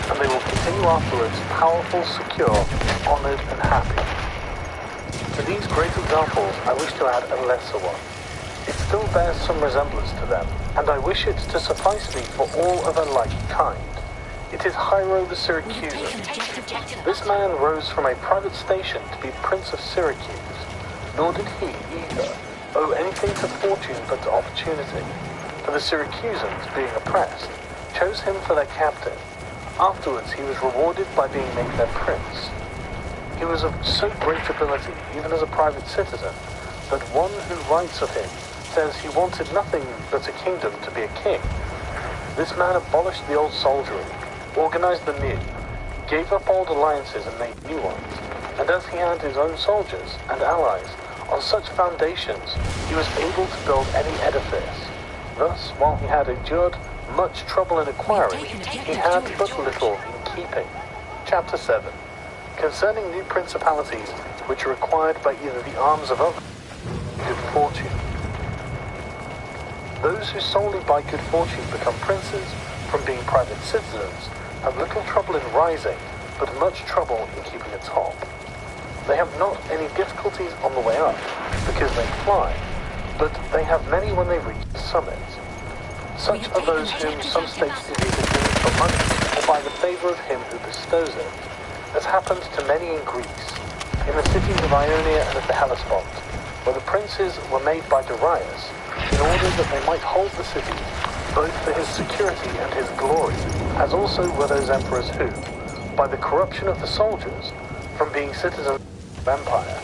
and they will continue afterwards powerful, secure, honoured, and happy. To these great examples I wish to add a lesser one. It still bears some resemblance to them, and I wish it to suffice me for all of a like kind. It is Hiero the Syracusan. This man rose from a private station to be Prince of Syracuse, nor did he, either, owe anything to fortune but to opportunity. For the Syracusans, being oppressed, chose him for their captain. Afterwards he was rewarded by being made their prince. He was of so great ability, even as a private citizen, that one who writes of him says he wanted nothing but a kingdom to be a king. This man abolished the old soldiery, organized the new, gave up old alliances and made new ones, and as he had his own soldiers and allies, on such foundations he was able to build any edifice. Thus, while he had endured much trouble in acquiring, he had but little in keeping. Chapter 7. Concerning new principalities which are acquired by either the arms of others or good fortune. Those who solely by good fortune become princes, from being private citizens, have little trouble in rising, but much trouble in keeping atop. They have not any difficulties on the way up, because they fly, but they have many when they reach the summit. Such are those whom some states is either given for money, or by the favour of him who bestows it, as happened to many in Greece, in the cities of Ionia and of the Hellespont, where the princes were made by Darius, in order that they might hold the city, both for his security and his glory, as also were those emperors who, by the corruption of the soldiers, from being citizens of the empire,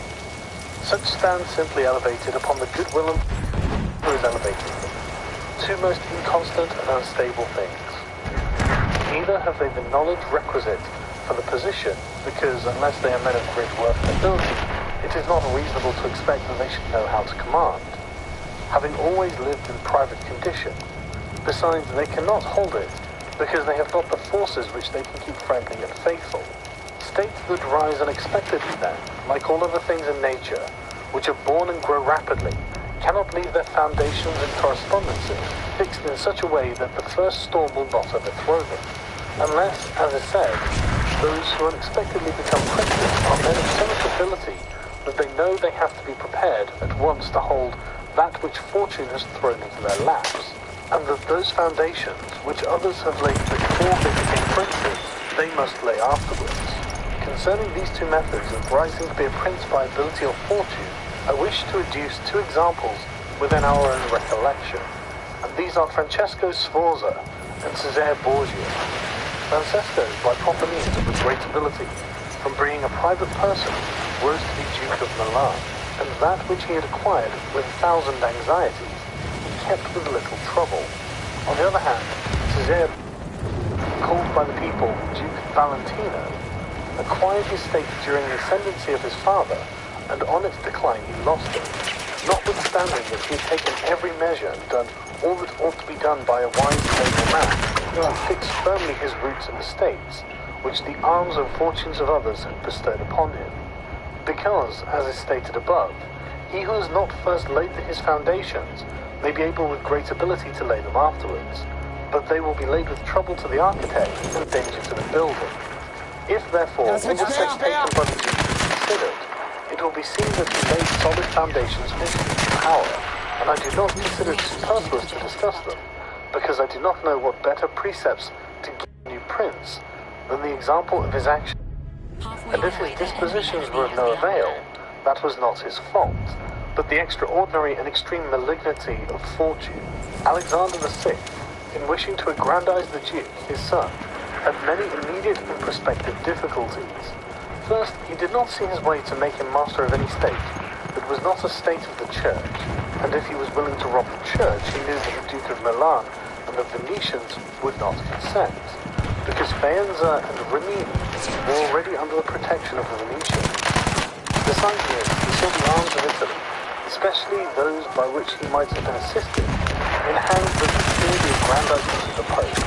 such stand simply elevated upon the goodwill of who is elevating them, two most inconstant and unstable things. Neither have they the knowledge requisite for the position, because unless they are men of great worth and ability, it is not reasonable to expect that they should know how to command, having always lived in private condition. Besides, they cannot hold it, because they have not the forces which they can keep friendly and faithful. States that rise unexpectedly then, like all other things in nature, which are born and grow rapidly, cannot leave their foundations and correspondences fixed in such a way that the first storm will not overthrow them, unless, as is said, those who unexpectedly become princes are men of so much ability that they know they have to be prepared at once to hold that which fortune has thrown into their laps, and that those foundations which others have laid before they became princes, they must lay afterwards. Concerning these two methods of rising to be a prince by ability or fortune, I wish to adduce two examples within our own recollection, and these are Francesco Sforza and Cesare Borgia. Francesco, by proper means of great ability, from being a private person, rose to be Duke of Milan, and that which he had acquired with 1,000 anxieties, he kept with little trouble. On the other hand, Cesare, called by the people Duke Valentino, acquired his state during the ascendancy of his father, and on its decline he lost it, notwithstanding that he had taken every measure and done all that ought to be done by a wise and able man, to fix firmly his roots in the states, which the arms and fortunes of others had bestowed upon him. Because, as is stated above, he who has not first laid his foundations may be able with great ability to lay them afterwards, but they will be laid with trouble to the architect and danger to the builder. If, therefore, all the steps taken by the Duke is considered, it will be seen that he laid solid foundations for his power, and I do not consider it superfluous to discuss them, because I do not know what better precepts to give a new prince than the example of his actions. And if his dispositions were of no avail, that was not his fault, but the extraordinary and extreme malignity of fortune. Alexander VI, in wishing to aggrandize the Duke, his son, had many immediate and prospective difficulties. First, he did not see his way to make him master of any state that was not a state of the Church, and if he was willing to rob the Church, he knew that the Duke of Milan and the Venetians would not consent, because Faenza and Rimini were already under the protection of the Venetians. Besides this, he saw the arms of Italy, especially those by which he might have been assisted, in hands that secured the aggrandizement of the Pope,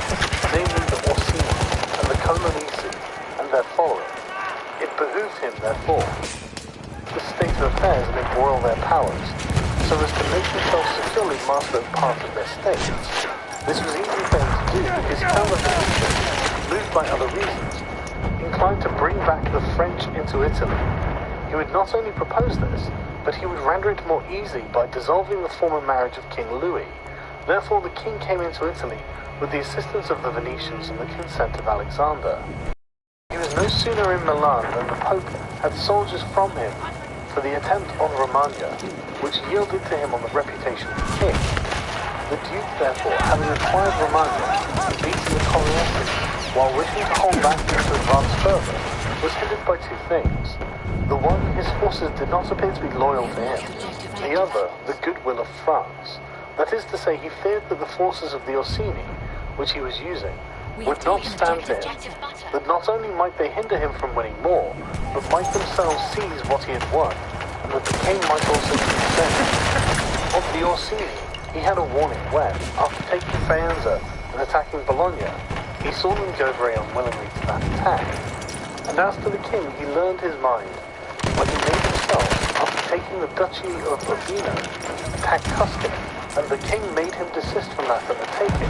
namely the Orsini and the Colonnesi and their following. It behooved him, therefore, the state of affairs and embroil their powers, so as to make himself securely master of part of their states. This was easy for him to do, because he found the Venetians, moved by other reasons, inclined to bring back the French into Italy. He would not only propose this, but he would render it more easy by dissolving the former marriage of King Louis. Therefore the king came into Italy with the assistance of the Venetians and the consent of Alexander. He was no sooner in Milan than the Pope had soldiers from him for the attempt on Romagna, which yielded to him on the reputation of the king. The Duke, therefore, having acquired Romagna and beaten the Colonnetti, while wishing to hold back and to advance further, was hindered by two things. The one, his forces did not appear to be loyal to him. The other, the goodwill of France. That is to say, he feared that the forces of the Orsini, which he was using, would not stand to him, that not only might they hinder him from winning more, but might themselves seize what he had won, and that the king might also be defended. Of the Orsini, he had a warning when, after taking Faenza and attacking Bologna, he saw them go very unwillingly to that attack. And as to the king, he learned his mind when he made himself, after taking the Duchy of Urbino, attack Tuscany, and the king made him desist from that at the taking.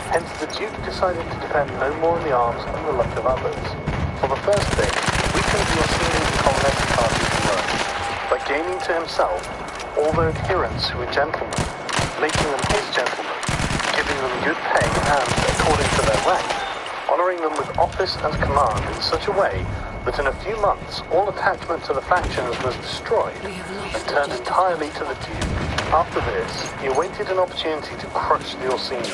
Hence the Duke decided to depend no more on the arms and the luck of others. For the first thing, weakened the Orsini and Colonnetti parties in Rome, by gaining to himself all their adherents who were gentlemen, making them his gentlemen, giving them good pay and, according to their rank, honouring them with office and command in such a way that in a few months all attachment to the factions was destroyed and turned entirely to the Duke. After this, he awaited an opportunity to crush the Orsini,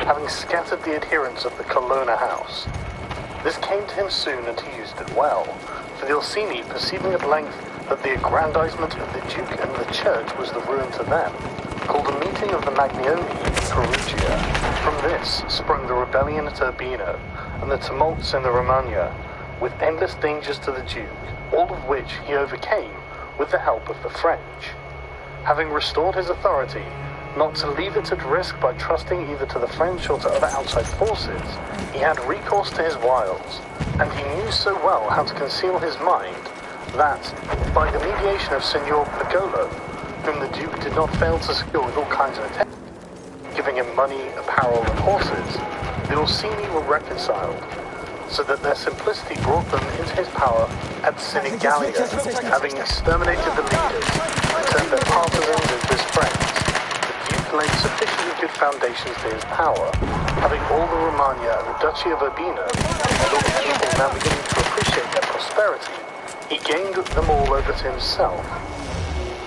having scattered the adherents of the Colonna house. This came to him soon, and he used it well, for the Orsini, perceiving at length that the aggrandizement of the Duke and the Church was the ruin to them, called a meeting of the Maglioni in Perugia. From this sprung the rebellion at Urbino, and the tumults in the Romagna, with endless dangers to the Duke, all of which he overcame with the help of the French. Having restored his authority, not to leave it at risk by trusting either to the French or to other outside forces, he had recourse to his wiles, and he knew so well how to conceal his mind that, by the mediation of Signor Pagolo, whom the Duke did not fail to secure with all kinds of attention, giving him money, apparel, and horses, the Orsini were reconciled, so that their simplicity brought them into his power at Sinigalia, having exterminated the leaders and turned their partisans into his friends. The Duke laid sufficiently good foundations to his power, having all the Romagna and the Duchy of Urbino, and all the people now beginning to appreciate their prosperity, he gained them all over to himself.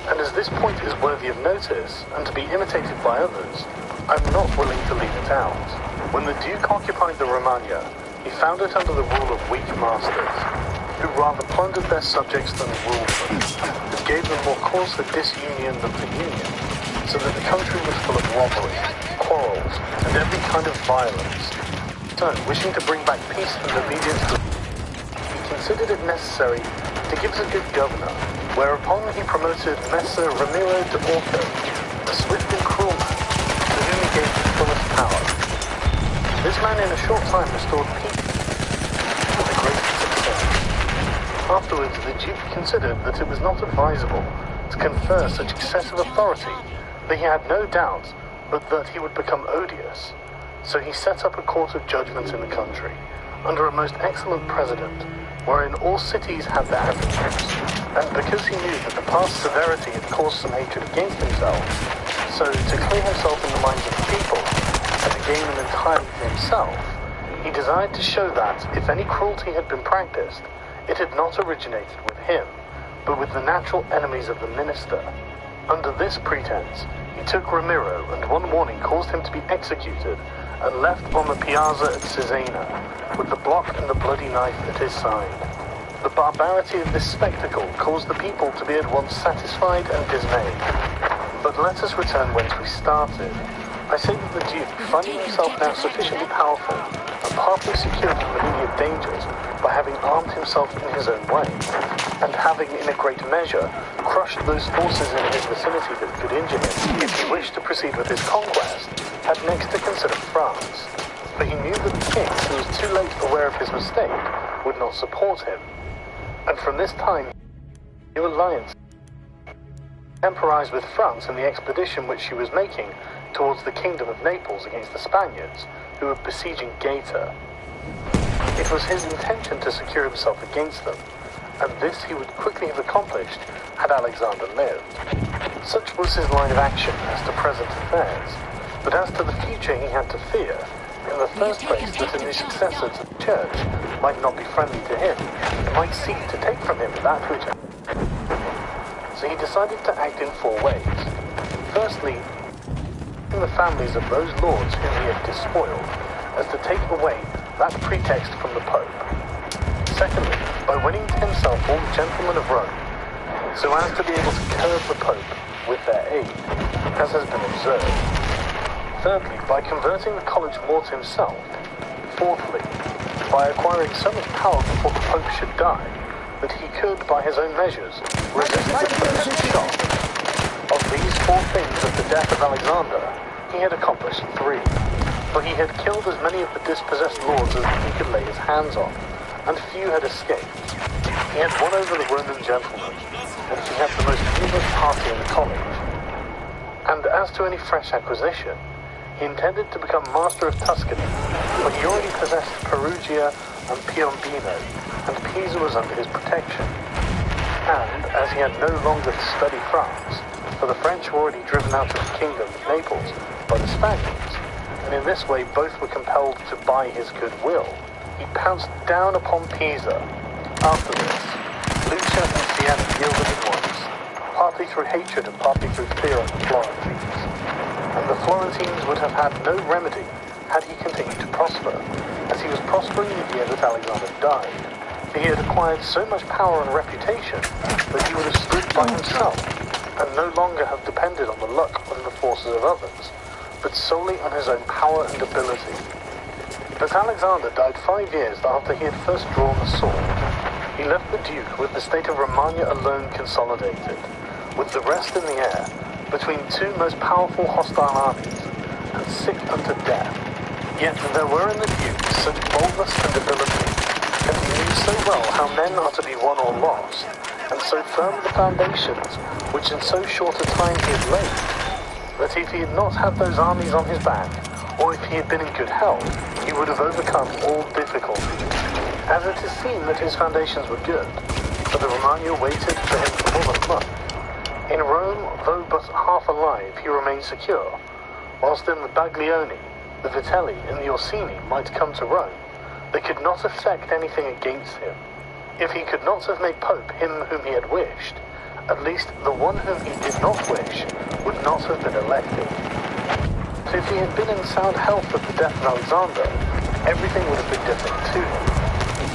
And as this point is worthy of notice, and to be imitated by others, I am not willing to leave it out. When the Duke occupied the Romagna, he found it under the rule of weak masters, who rather plundered their subjects than ruled them, who gave them more cause for disunion than for union, so that the country was full of robbery, quarrels, and every kind of violence. So, wishing to bring back peace and obedience to he considered it necessary to give us a good governor, whereupon he promoted Messer Ramiro de Orco, a swift and cruel man, to whom he gave the fullest power. This man in a short time restored peace with a great success. Afterwards, the Duke considered that it was not advisable to confer such excessive authority, that he had no doubt but that he would become odious. So he set up a court of judgment in the country, under a most excellent president, wherein all cities had their advocates, and because he knew that the past severity had caused some hatred against himself, so to clear himself in the minds of the people, and to gain them entirely for himself, he desired to show that, if any cruelty had been practiced, it had not originated with him, but with the natural enemies of the minister. Under this pretense, he took Ramiro, and one morning caused him to be executed, and left on the piazza at Cesena, with the block and the bloody knife at his side. The barbarity of this spectacle caused the people to be at once satisfied and dismayed. But let us return whence we started. I say that the Duke, finding himself now sufficiently powerful, and partly secured from immediate dangers by having armed himself in his own way, and having in a great measure crushed those forces in his vicinity that could injure him, if he wished to proceed with his conquest, had next to consider France, for he knew that the king, who was too late aware of his mistake, would not support him, and from this time new alliance temporized with France in the expedition which she was making towards the kingdom of Naples against the Spaniards, who were besieging Gaeta. It was his intention to secure himself against them, and this he would quickly have accomplished had Alexander lived. Such was his line of action as to present affairs, but as to the future he had to fear, in the first place that a new successor to the church might not be friendly to him, and might seek to take from him that which... So he decided to act in 4 ways. Firstly, the families of those lords whom he had despoiled, as to take away that pretext from the Pope. Secondly, by winning to himself all the gentlemen of Rome, so as to be able to curb the Pope with their aid, as has been observed. Thirdly, by converting the college more to himself. Fourthly, by acquiring so much power before the Pope should die, that he could, by his own measures, resist the first shock. Of these four things at the death of Alexander, he had accomplished three, for he had killed as many of the dispossessed lords as he could lay his hands on, and few had escaped. He had won over the Roman gentlemen, and he had the most numerous party in the college. And as to any fresh acquisition, he intended to become master of Tuscany, for he already possessed Perugia and Piombino, and Pisa was under his protection. And as he had no longer to study France, for the French were already driven out of the kingdom of Naples by the Spaniards, and in this way both were compelled to buy his goodwill, he pounced down upon Pisa. After this, Lucca and Siena yielded at once, partly through hatred and partly through fear of the Florentines. And the Florentines would have had no remedy had he continued to prosper, as he was prospering the year that Alexander died. For he had acquired so much power and reputation that he would have stood by himself, and no longer have depended on the luck and the forces of others, but solely on his own power and ability. But Alexander died 5 years after he had first drawn the sword. He left the Duke with the state of Romagna alone consolidated, with the rest in the air, between two most powerful hostile armies, and sick unto death. Yet there were in the Duke such boldness and ability, and he knew so well how men are to be won or lost, and so firm the foundations which in so short a time he had laid, that if he had not had those armies on his back, or if he had been in good health, he would have overcome all difficulties. As it is seen that his foundations were good, for the Romagna waited for him for more than a month. In Rome, though but half alive, he remained secure, whilst in the Baglioni, the Vitelli, and the Orsini might come to Rome, they could not effect anything against him. If he could not have made Pope him whom he had wished, at least the one whom he did not wish would not have been elected. So if he had been in sound health at the death of Alexander, everything would have been different to him.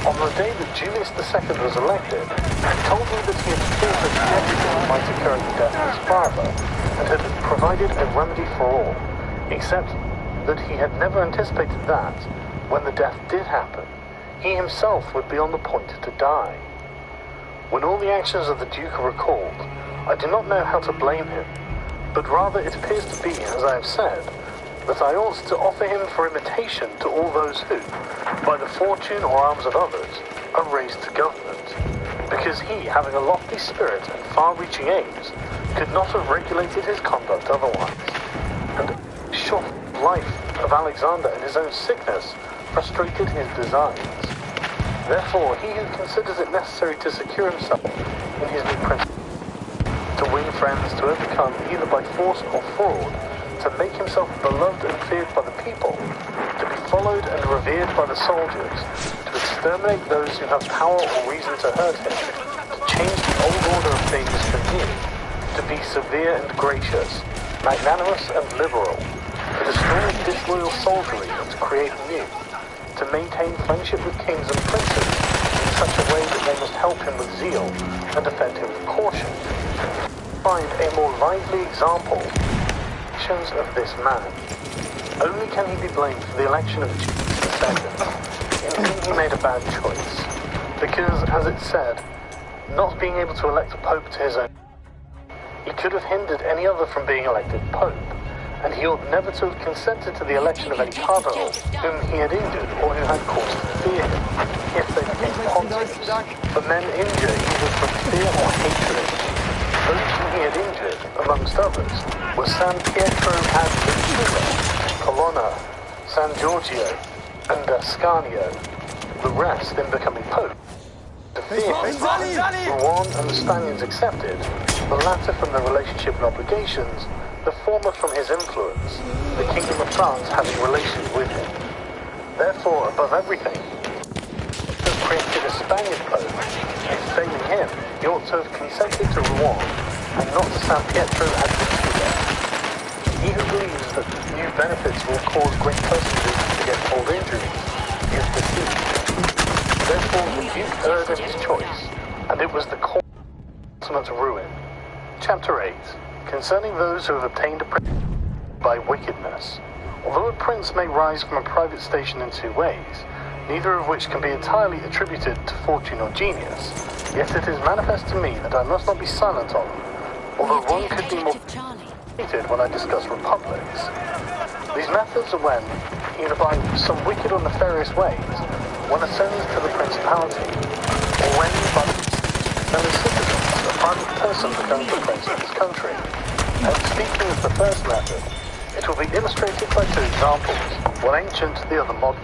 On the day that Julius II was elected, he told me that he had thought that everything might occur at the death of his father, and had provided a remedy for all, except that he had never anticipated that, when the death did happen, he himself would be on the point to die. When all the actions of the Duke are recalled, I do not know how to blame him, but rather it appears to be, as I have said, that I ought to offer him for imitation to all those who, by the fortune or arms of others, are raised to government, because he, having a lofty spirit and far-reaching aims, could not have regulated his conduct otherwise. And the short life of Alexander in his own sickness frustrated his designs. Therefore, he who considers it necessary to secure himself in his new principle, to win friends, to overcome either by force or fraud, to make himself beloved and feared by the people, to be followed and revered by the soldiers, to exterminate those who have power or reason to hurt him, to change the old order of things for new, to be severe and gracious, magnanimous and liberal, to destroy disloyal soldiery and to create new, to maintain friendship with kings and princes in such a way that they must help him with zeal and defend him with caution. Find a more lively example of this man. Only can he be blamed for the election of Julius II, in whom he made a bad choice, because, as it said, not being able to elect a pope to his own, he could have hindered any other from being elected pope, and he ought never to have consented to the election of any cardinal whom he had injured or who had cause to fear him, if they became pontiffs. For men injure either from fear or hatred. Those whom he had injured, amongst others, were San Pietro ad Vincula, Colonna, San Giorgio, and Ascanio, the rest in becoming pope. To fear him, Rouen and the Spaniards accepted, the latter from their relationship and obligations, the former from his influence, the Kingdom of France having relations with him. Therefore, above everything, he created a Spaniard pope, and failing him, he ought to have consented to Rouen, and not to San Pietro ad Vincula. He who believes that new benefits will cause great personages to get old injuries is deceived. Therefore the Duke erred in his choice, and it was the cause of ultimate ruin. Chapter 8. Concerning those who have obtained a prince by wickedness. Although a prince may rise from a private station in two ways, neither of which can be entirely attributed to fortune or genius, yet it is manifest to me that I must not be silent on them, although one could be more treated when I discuss republics. These methods are when, either by some wicked or nefarious ways, one ascends to the principality, or when by fellow citizens, a private person becomes the prince of his country. And speaking of the first method, it will be illustrated by two examples, one ancient, the other modern.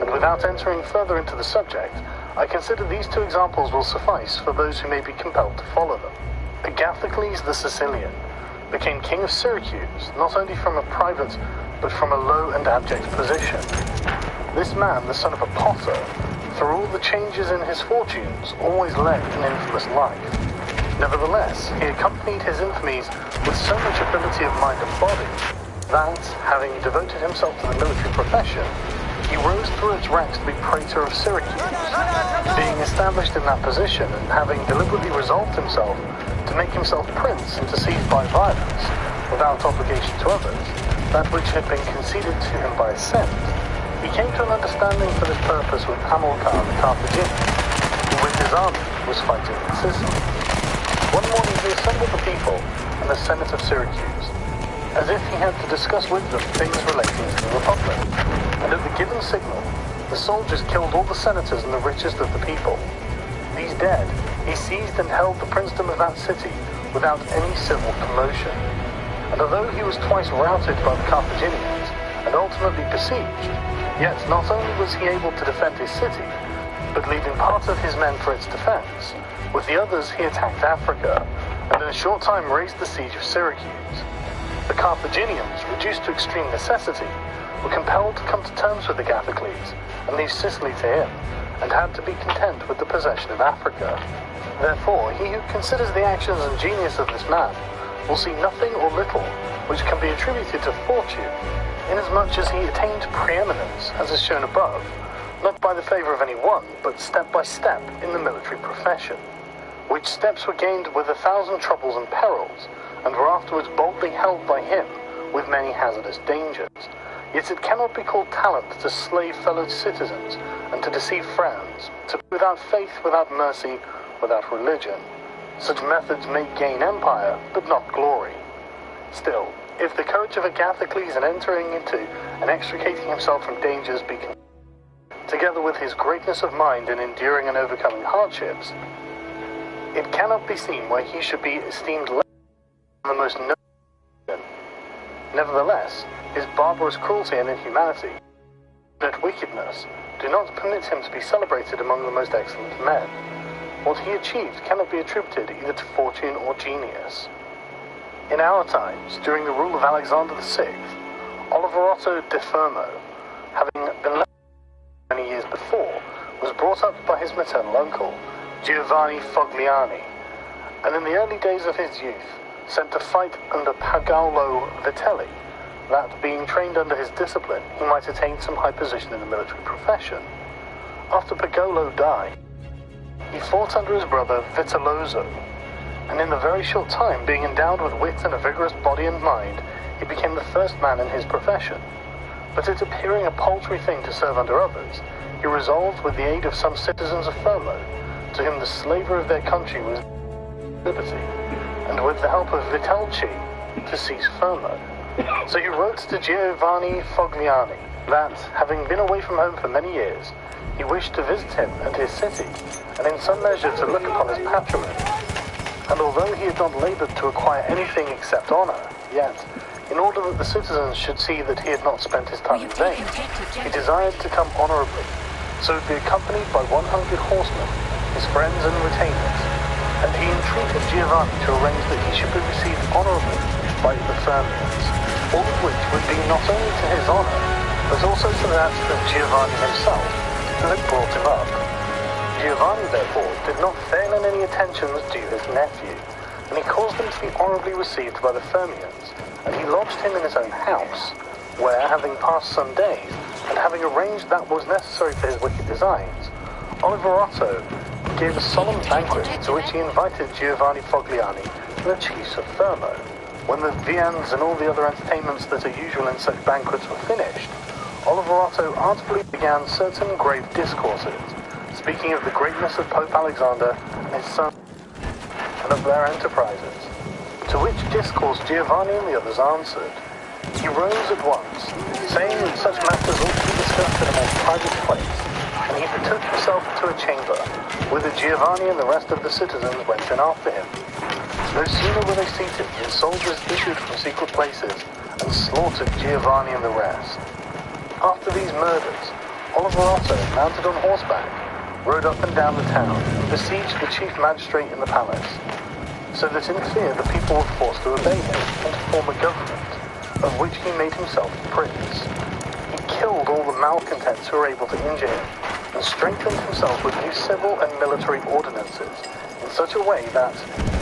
And without entering further into the subject, I consider these two examples will suffice for those who may be compelled to follow them. Agathocles the Sicilian became king of Syracuse, not only from a private, but from a low and abject position. This man, the son of a potter, through all the changes in his fortunes, always led an infamous life. Nevertheless, he accompanied his infamies with so much ability of mind and body, that, having devoted himself to the military profession, he rose through its ranks to be praetor of Syracuse. Being established in that position, and having deliberately resolved himself to make himself prince and to seize by violence, without obligation to others, that which had been conceded to him by assent, he came to an understanding for this purpose with Hamilcar the Carthaginian, who with his army was fighting in Sicily. One morning he assembled the people and the Senate of Syracuse, as if he had to discuss with them things relating to the Republic, and at the given signal, the soldiers killed all the senators and the richest of the people. These dead, he seized and held the princedom of that city without any civil commotion. And although he was twice routed by the Carthaginians and ultimately besieged, yet not only was he able to defend his city, but leaving part of his men for its defense, with the others he attacked Africa, and in a short time raised the siege of Syracuse. The Carthaginians, reduced to extreme necessity, were compelled to come to terms with Agathocles and leave Sicily to him, and had to be content with the possession of Africa. Therefore, he who considers the actions and genius of this man will see nothing or little which can be attributed to fortune, inasmuch as he attained preeminence, as is shown above, not by the favour of any one, but step by step in the military profession, which steps were gained with 1,000 troubles and perils, and were afterwards boldly held by him with many hazardous dangers. Yet it cannot be called talent to slay fellow citizens and to deceive friends, to be without faith, without mercy, without religion. Such methods may gain empire, but not glory. Still, if the courage of Agathocles in entering into and extricating himself from dangers be together with his greatness of mind in enduring and overcoming hardships, it cannot be seen why he should be esteemed less than the most noble. Nevertheless, his barbarous cruelty and inhumanity, and wickedness, do not permit him to be celebrated among the most excellent men. What he achieved cannot be attributed either to fortune or genius. In our times, during the rule of Alexander VI, Oliverotto de Fermo, having been left many years before, was brought up by his maternal uncle, Giovanni Fogliani, and in the early days of his youth, sent to fight under Paolo Vitelli, that, being trained under his discipline, he might attain some high position in the military profession. After Pagolo died, he fought under his brother Vitellozzo, and in a very short time, being endowed with wit and a vigorous body and mind, he became the first man in his profession. But it appearing a paltry thing to serve under others, he resolved, with the aid of some citizens of Fermo, to whom the slaver of their country was liberty, and with the help of Vitelci, to seize Fermo. So he wrote to Giovanni Fogliani that, having been away from home for many years, he wished to visit him and his city, and in some measure to look upon his patrimony. And although he had not laboured to acquire anything except honour, yet, in order that the citizens should see that he had not spent his time in vain, he desired to come honourably, so to be accompanied by 100 horsemen, his friends and retainers, and he entreated Giovanni to arrange that he should be received honourably by the Fermians, all of which would be not only to his honour, but also to that of Giovanni himself, who had brought him up. Giovanni, therefore, did not fail in any attentions due his nephew, and he caused them to be honourably received by the Fermians, and he lodged him in his own house, where, having passed some days, and having arranged that was necessary for his wicked designs, Oliverotto gave a solemn banquet to which he invited Giovanni Fogliani and the chiefs of Fermo. When the viands and all the other entertainments that are usual in such banquets were finished, Oliverotto artfully began certain grave discourses, speaking of the greatness of Pope Alexander and his son, and of their enterprises. To which discourse Giovanni and the others answered. He rose at once, saying that such matters ought to be discussed in a more private place, and he betook himself to a chamber, whither Giovanni and the rest of the citizens went in after him. No sooner were they seated than soldiers issued from secret places and slaughtered Giovanni and the rest. After these murders, Oliverotto, mounted on horseback, rode up and down the town and besieged the chief magistrate in the palace, so that in fear the people were forced to obey him and to form a government, of which he made himself prince. He killed all the malcontents who were able to injure him, and strengthened himself with new civil and military ordinances, in such a way that,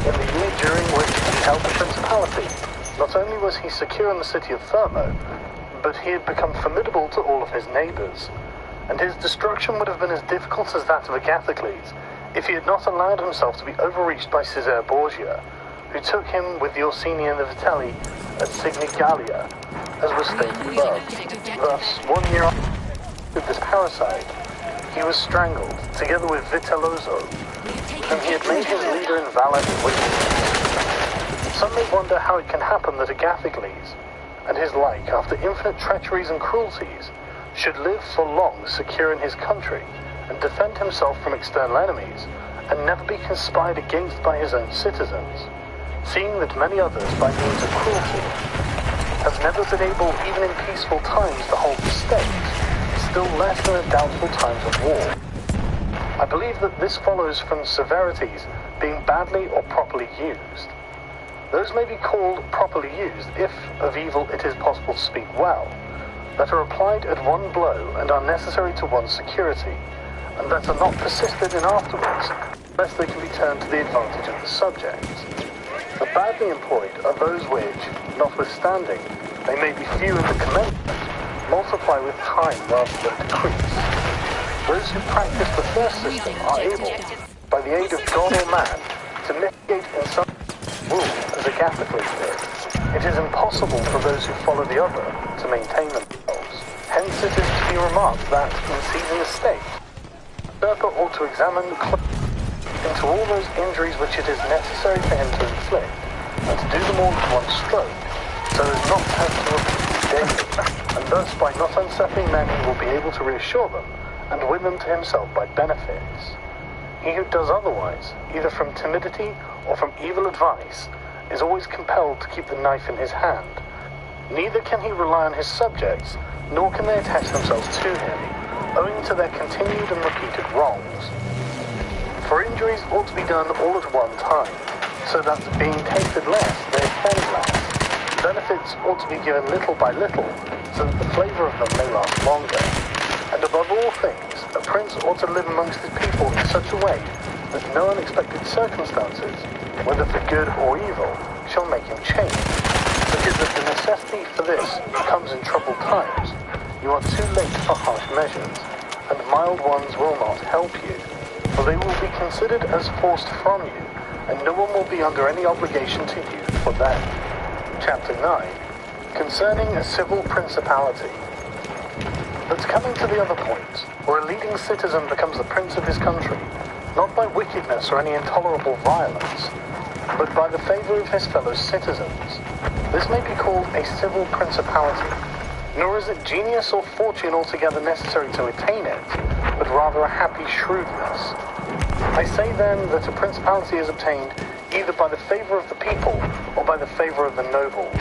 in the year during which he held the principality, not only was he secure in the city of Fermo, but he had become formidable to all of his neighbours, and his destruction would have been as difficult as that of Agathocles, if he had not allowed himself to be overreached by Caesar Borgia, who took him with the Orsini and the Vitelli at Signigalia, as was stated above. Thus, 1 year after this parricide, he was strangled, together with Vitelloso, whom he had made his leader in valor and wickedness. Some may wonder how it can happen that Agathocles, and his like, after infinite treacheries and cruelties, should live for long secure in his country, and defend himself from external enemies, and never be conspired against by his own citizens, seeing that many others, by means of cruelty, have never been able, even in peaceful times, to hold the state, still less than in doubtful times of war. I believe that this follows from severities being badly or properly used. Those may be called properly used if, of evil it is possible to speak well, that are applied at one blow and are necessary to one's security, and that are not persisted in afterwards, lest they can be turned to the advantage of the subject. The badly employed are those which, notwithstanding they may be few in the commencement, multiply with time rather than decrease. Those who practice the first system are able, by the aid of God or man, to mitigate in some rule as Agathocles did. It is impossible for those who follow the other to maintain themselves. Hence it is to be remarked that, in seizing a state, the usurper ought to examine into all those injuries which it is necessary for him to inflict, and to do them all at one stroke, so as not to have to repeat daily, and thus by not unsettling men he will be able to reassure them, and win them to himself by benefits. He who does otherwise, either from timidity or from evil advice, is always compelled to keep the knife in his hand. Neither can he rely on his subjects, nor can they attach themselves to him, owing to their continued and repeated wrongs. For injuries ought to be done all at one time, so that, being tasted less, they offend less. Benefits ought to be given little by little, so that the flavour of them may last longer. And above all things, a prince ought to live amongst his people in such a way that no unexpected circumstances, whether for good or evil, shall make him change. Because if the necessity for this comes in troubled times, you are too late for harsh measures, and mild ones will not help you, for they will be considered as forced from you, and no one will be under any obligation to you for them. Chapter 9. Concerning a civil principality. But coming to the other point, where a leading citizen becomes the prince of his country, not by wickedness or any intolerable violence, but by the favour of his fellow citizens, this may be called a civil principality, nor is it genius or fortune altogether necessary to attain it, but rather a happy shrewdness. I say then that a principality is obtained either by the favour of the people or by the favour of the nobles,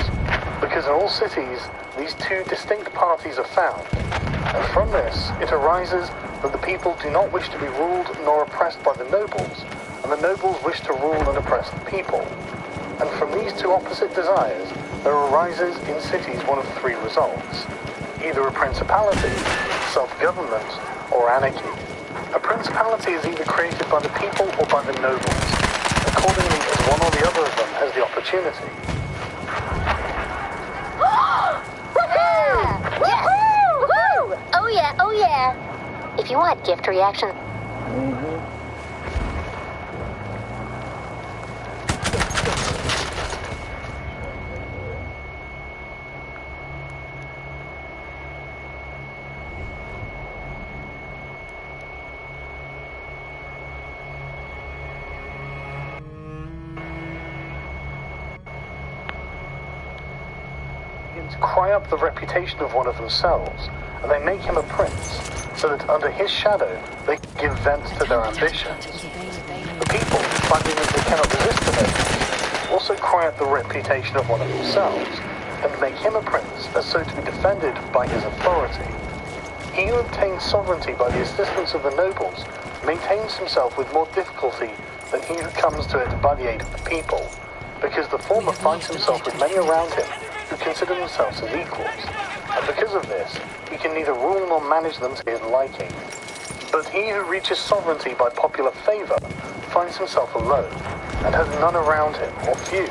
because in all cities these two distinct parties are found, and from this it arises that the people do not wish to be ruled nor oppressed by the nobles, and the nobles wish to rule and oppress the people. And from these two opposite desires there arises in cities one of three results: either a principality, self-government, or anarchy. A principality is either created by the people or by the nobles, accordingly as one or the other of them has the opportunity. you want gift reaction... To cry up the reputation of one of themselves, and they make him a prince, so that under his shadow they give vent to their ambitions. The people, finding that they cannot resist the nobles, also cry up the reputation of one of themselves, and make him a prince, as so to be defended by his authority. He who obtains sovereignty by the assistance of the nobles maintains himself with more difficulty than he who comes to it by the aid of the people, because the former finds himself with many around him who consider themselves as equals, and because of this, he can neither rule nor manage them to his liking. But he who reaches sovereignty by popular favor finds himself alone, and has none around him, or few,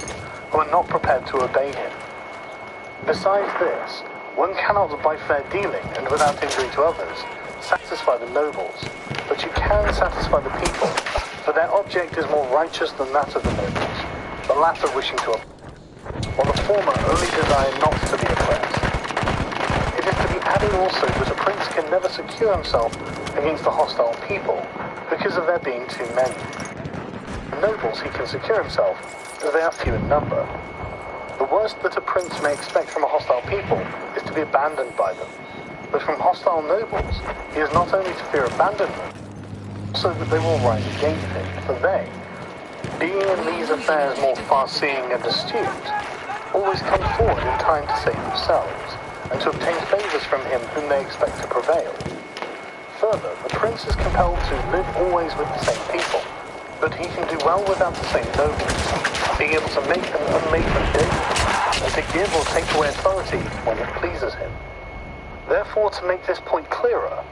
who are not prepared to obey him. Besides this, one cannot by fair dealing, and without injury to others, satisfy the nobles, but you can satisfy the people, for their object is more righteous than that of the nobles, the latter wishing to while the former only desire not to be oppressed. It is to be added also that a prince can never secure himself against the hostile people, because of there being too many. The nobles he can secure himself, as they are few in number. The worst that a prince may expect from a hostile people is to be abandoned by them. But from hostile nobles, he has not only to fear abandonment, also that they will rise against him, for they, being in these affairs more far-seeing and astute, always come forward in time to save themselves, and to obtain favors from him whom they expect to prevail. Further, the prince is compelled to live always with the same people, but he can do well without the same nobles, being able to make and unmake them daily, and to give or take away authority when it pleases him. Therefore, to make this point clearer,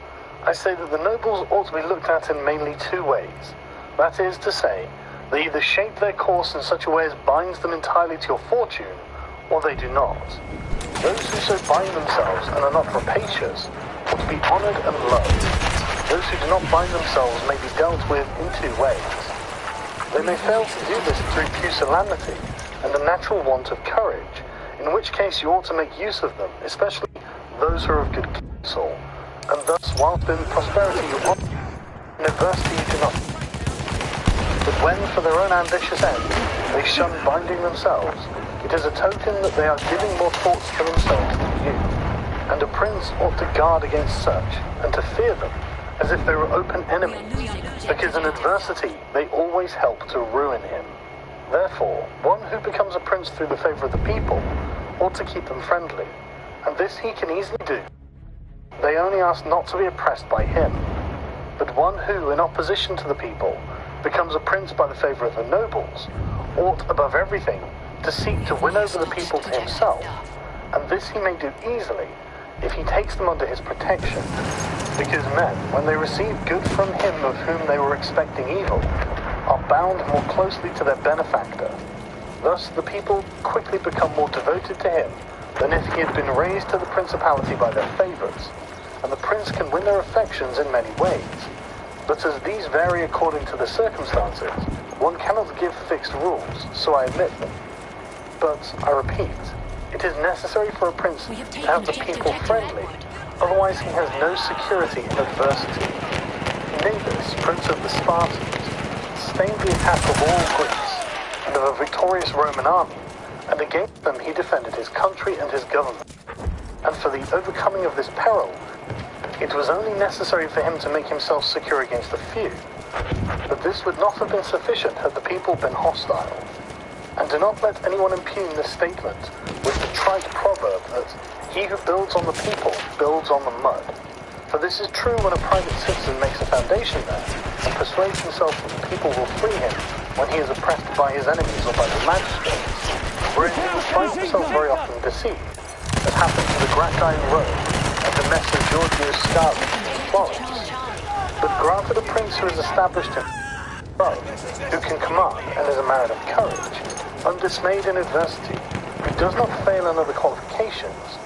I say that the nobles ought to be looked at in mainly two ways. That is to say, they either shape their course in such a way as binds them entirely to your fortune, or they do not. Those who so bind themselves and are not rapacious ought to be honored and loved. Those who do not bind themselves may be dealt with in two ways. They may fail to do this through pusillanimity and a natural want of courage, in which case you ought to make use of them, especially those who are of good counsel, and thus whilst in prosperity you honor, in adversity you do not. But when, for their own ambitious ends, they shun binding themselves, it is a token that they are giving more thoughts to themselves than you. And a prince ought to guard against such, and to fear them, as if they were open enemies, because in adversity they always help to ruin him. Therefore, one who becomes a prince through the favor of the people ought to keep them friendly, and this he can easily do. They only ask not to be oppressed by him. But one who, in opposition to the people, becomes a prince by the favor of the nobles, ought, above everything, to seek to win over the people to himself, and this he may do easily if he takes them under his protection, because men, when they receive good from him of whom they were expecting evil, are bound more closely to their benefactor. Thus the people quickly become more devoted to him than if he had been raised to the principality by their favors, and the prince can win their affections in many ways. But as these vary according to the circumstances, one cannot give fixed rules, so I admit them. But, I repeat, it is necessary for a prince to have the people friendly, otherwise he has no security in adversity. Nabis, prince of the Spartans, sustained the attack of all Greece, and of a victorious Roman army, and against them he defended his country and his government. And for the overcoming of this peril, it was only necessary for him to make himself secure against the few. But this would not have been sufficient had the people been hostile. And do not let anyone impugn this statement with the trite proverb that he who builds on the people builds on the mud. For this is true when a private citizen makes a foundation there, and persuades himself that the people will free him when he is oppressed by his enemies or by the magistrates, wherein he will find himself very often deceived, as happened to the Gracchi in Rome, and the Messer Giorgio Scali in Florence. But granted a prince who is established in love, who can command and is a man of courage, undismayed in adversity, who does not fail in other qualifications,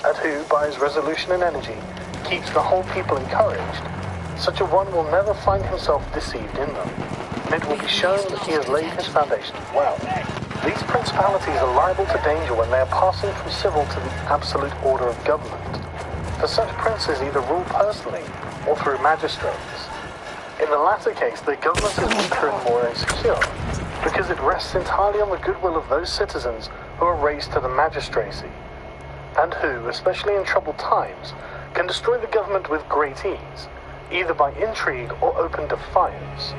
and who, by his resolution and energy, keeps the whole people encouraged, Such a one will never find himself deceived in them. It will be shown that he has laid his foundations well. These principalities are liable to danger when they are passing from civil to the absolute order of government. For such princes either rule personally or through magistrates. In the latter case, their government is weaker and more insecure, because it rests entirely on the goodwill of those citizens who are raised to the magistracy, and who, especially in troubled times, can destroy the government with great ease, either by intrigue or open defiance.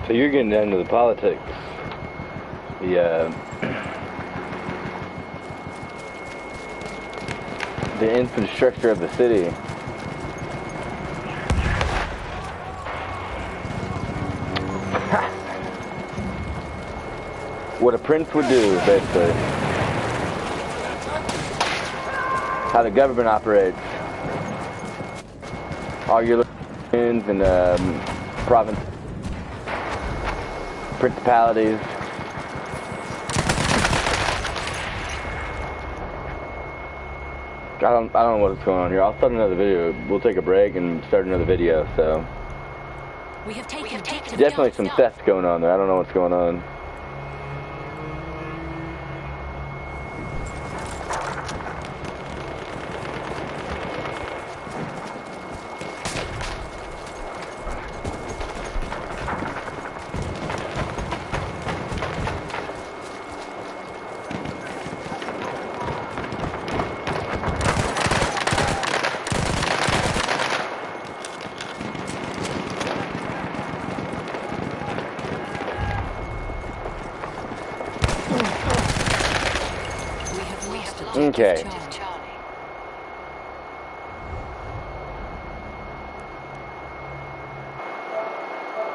So you're getting down to the politics. The infrastructure of the city. What a prince would do, basically. How the government operates. All your locations and province, principalities. I don't know what's going on here. I'll start another video. We'll take a break and start another video. So definitely some theft going on there. I don't know what's going on. Okay.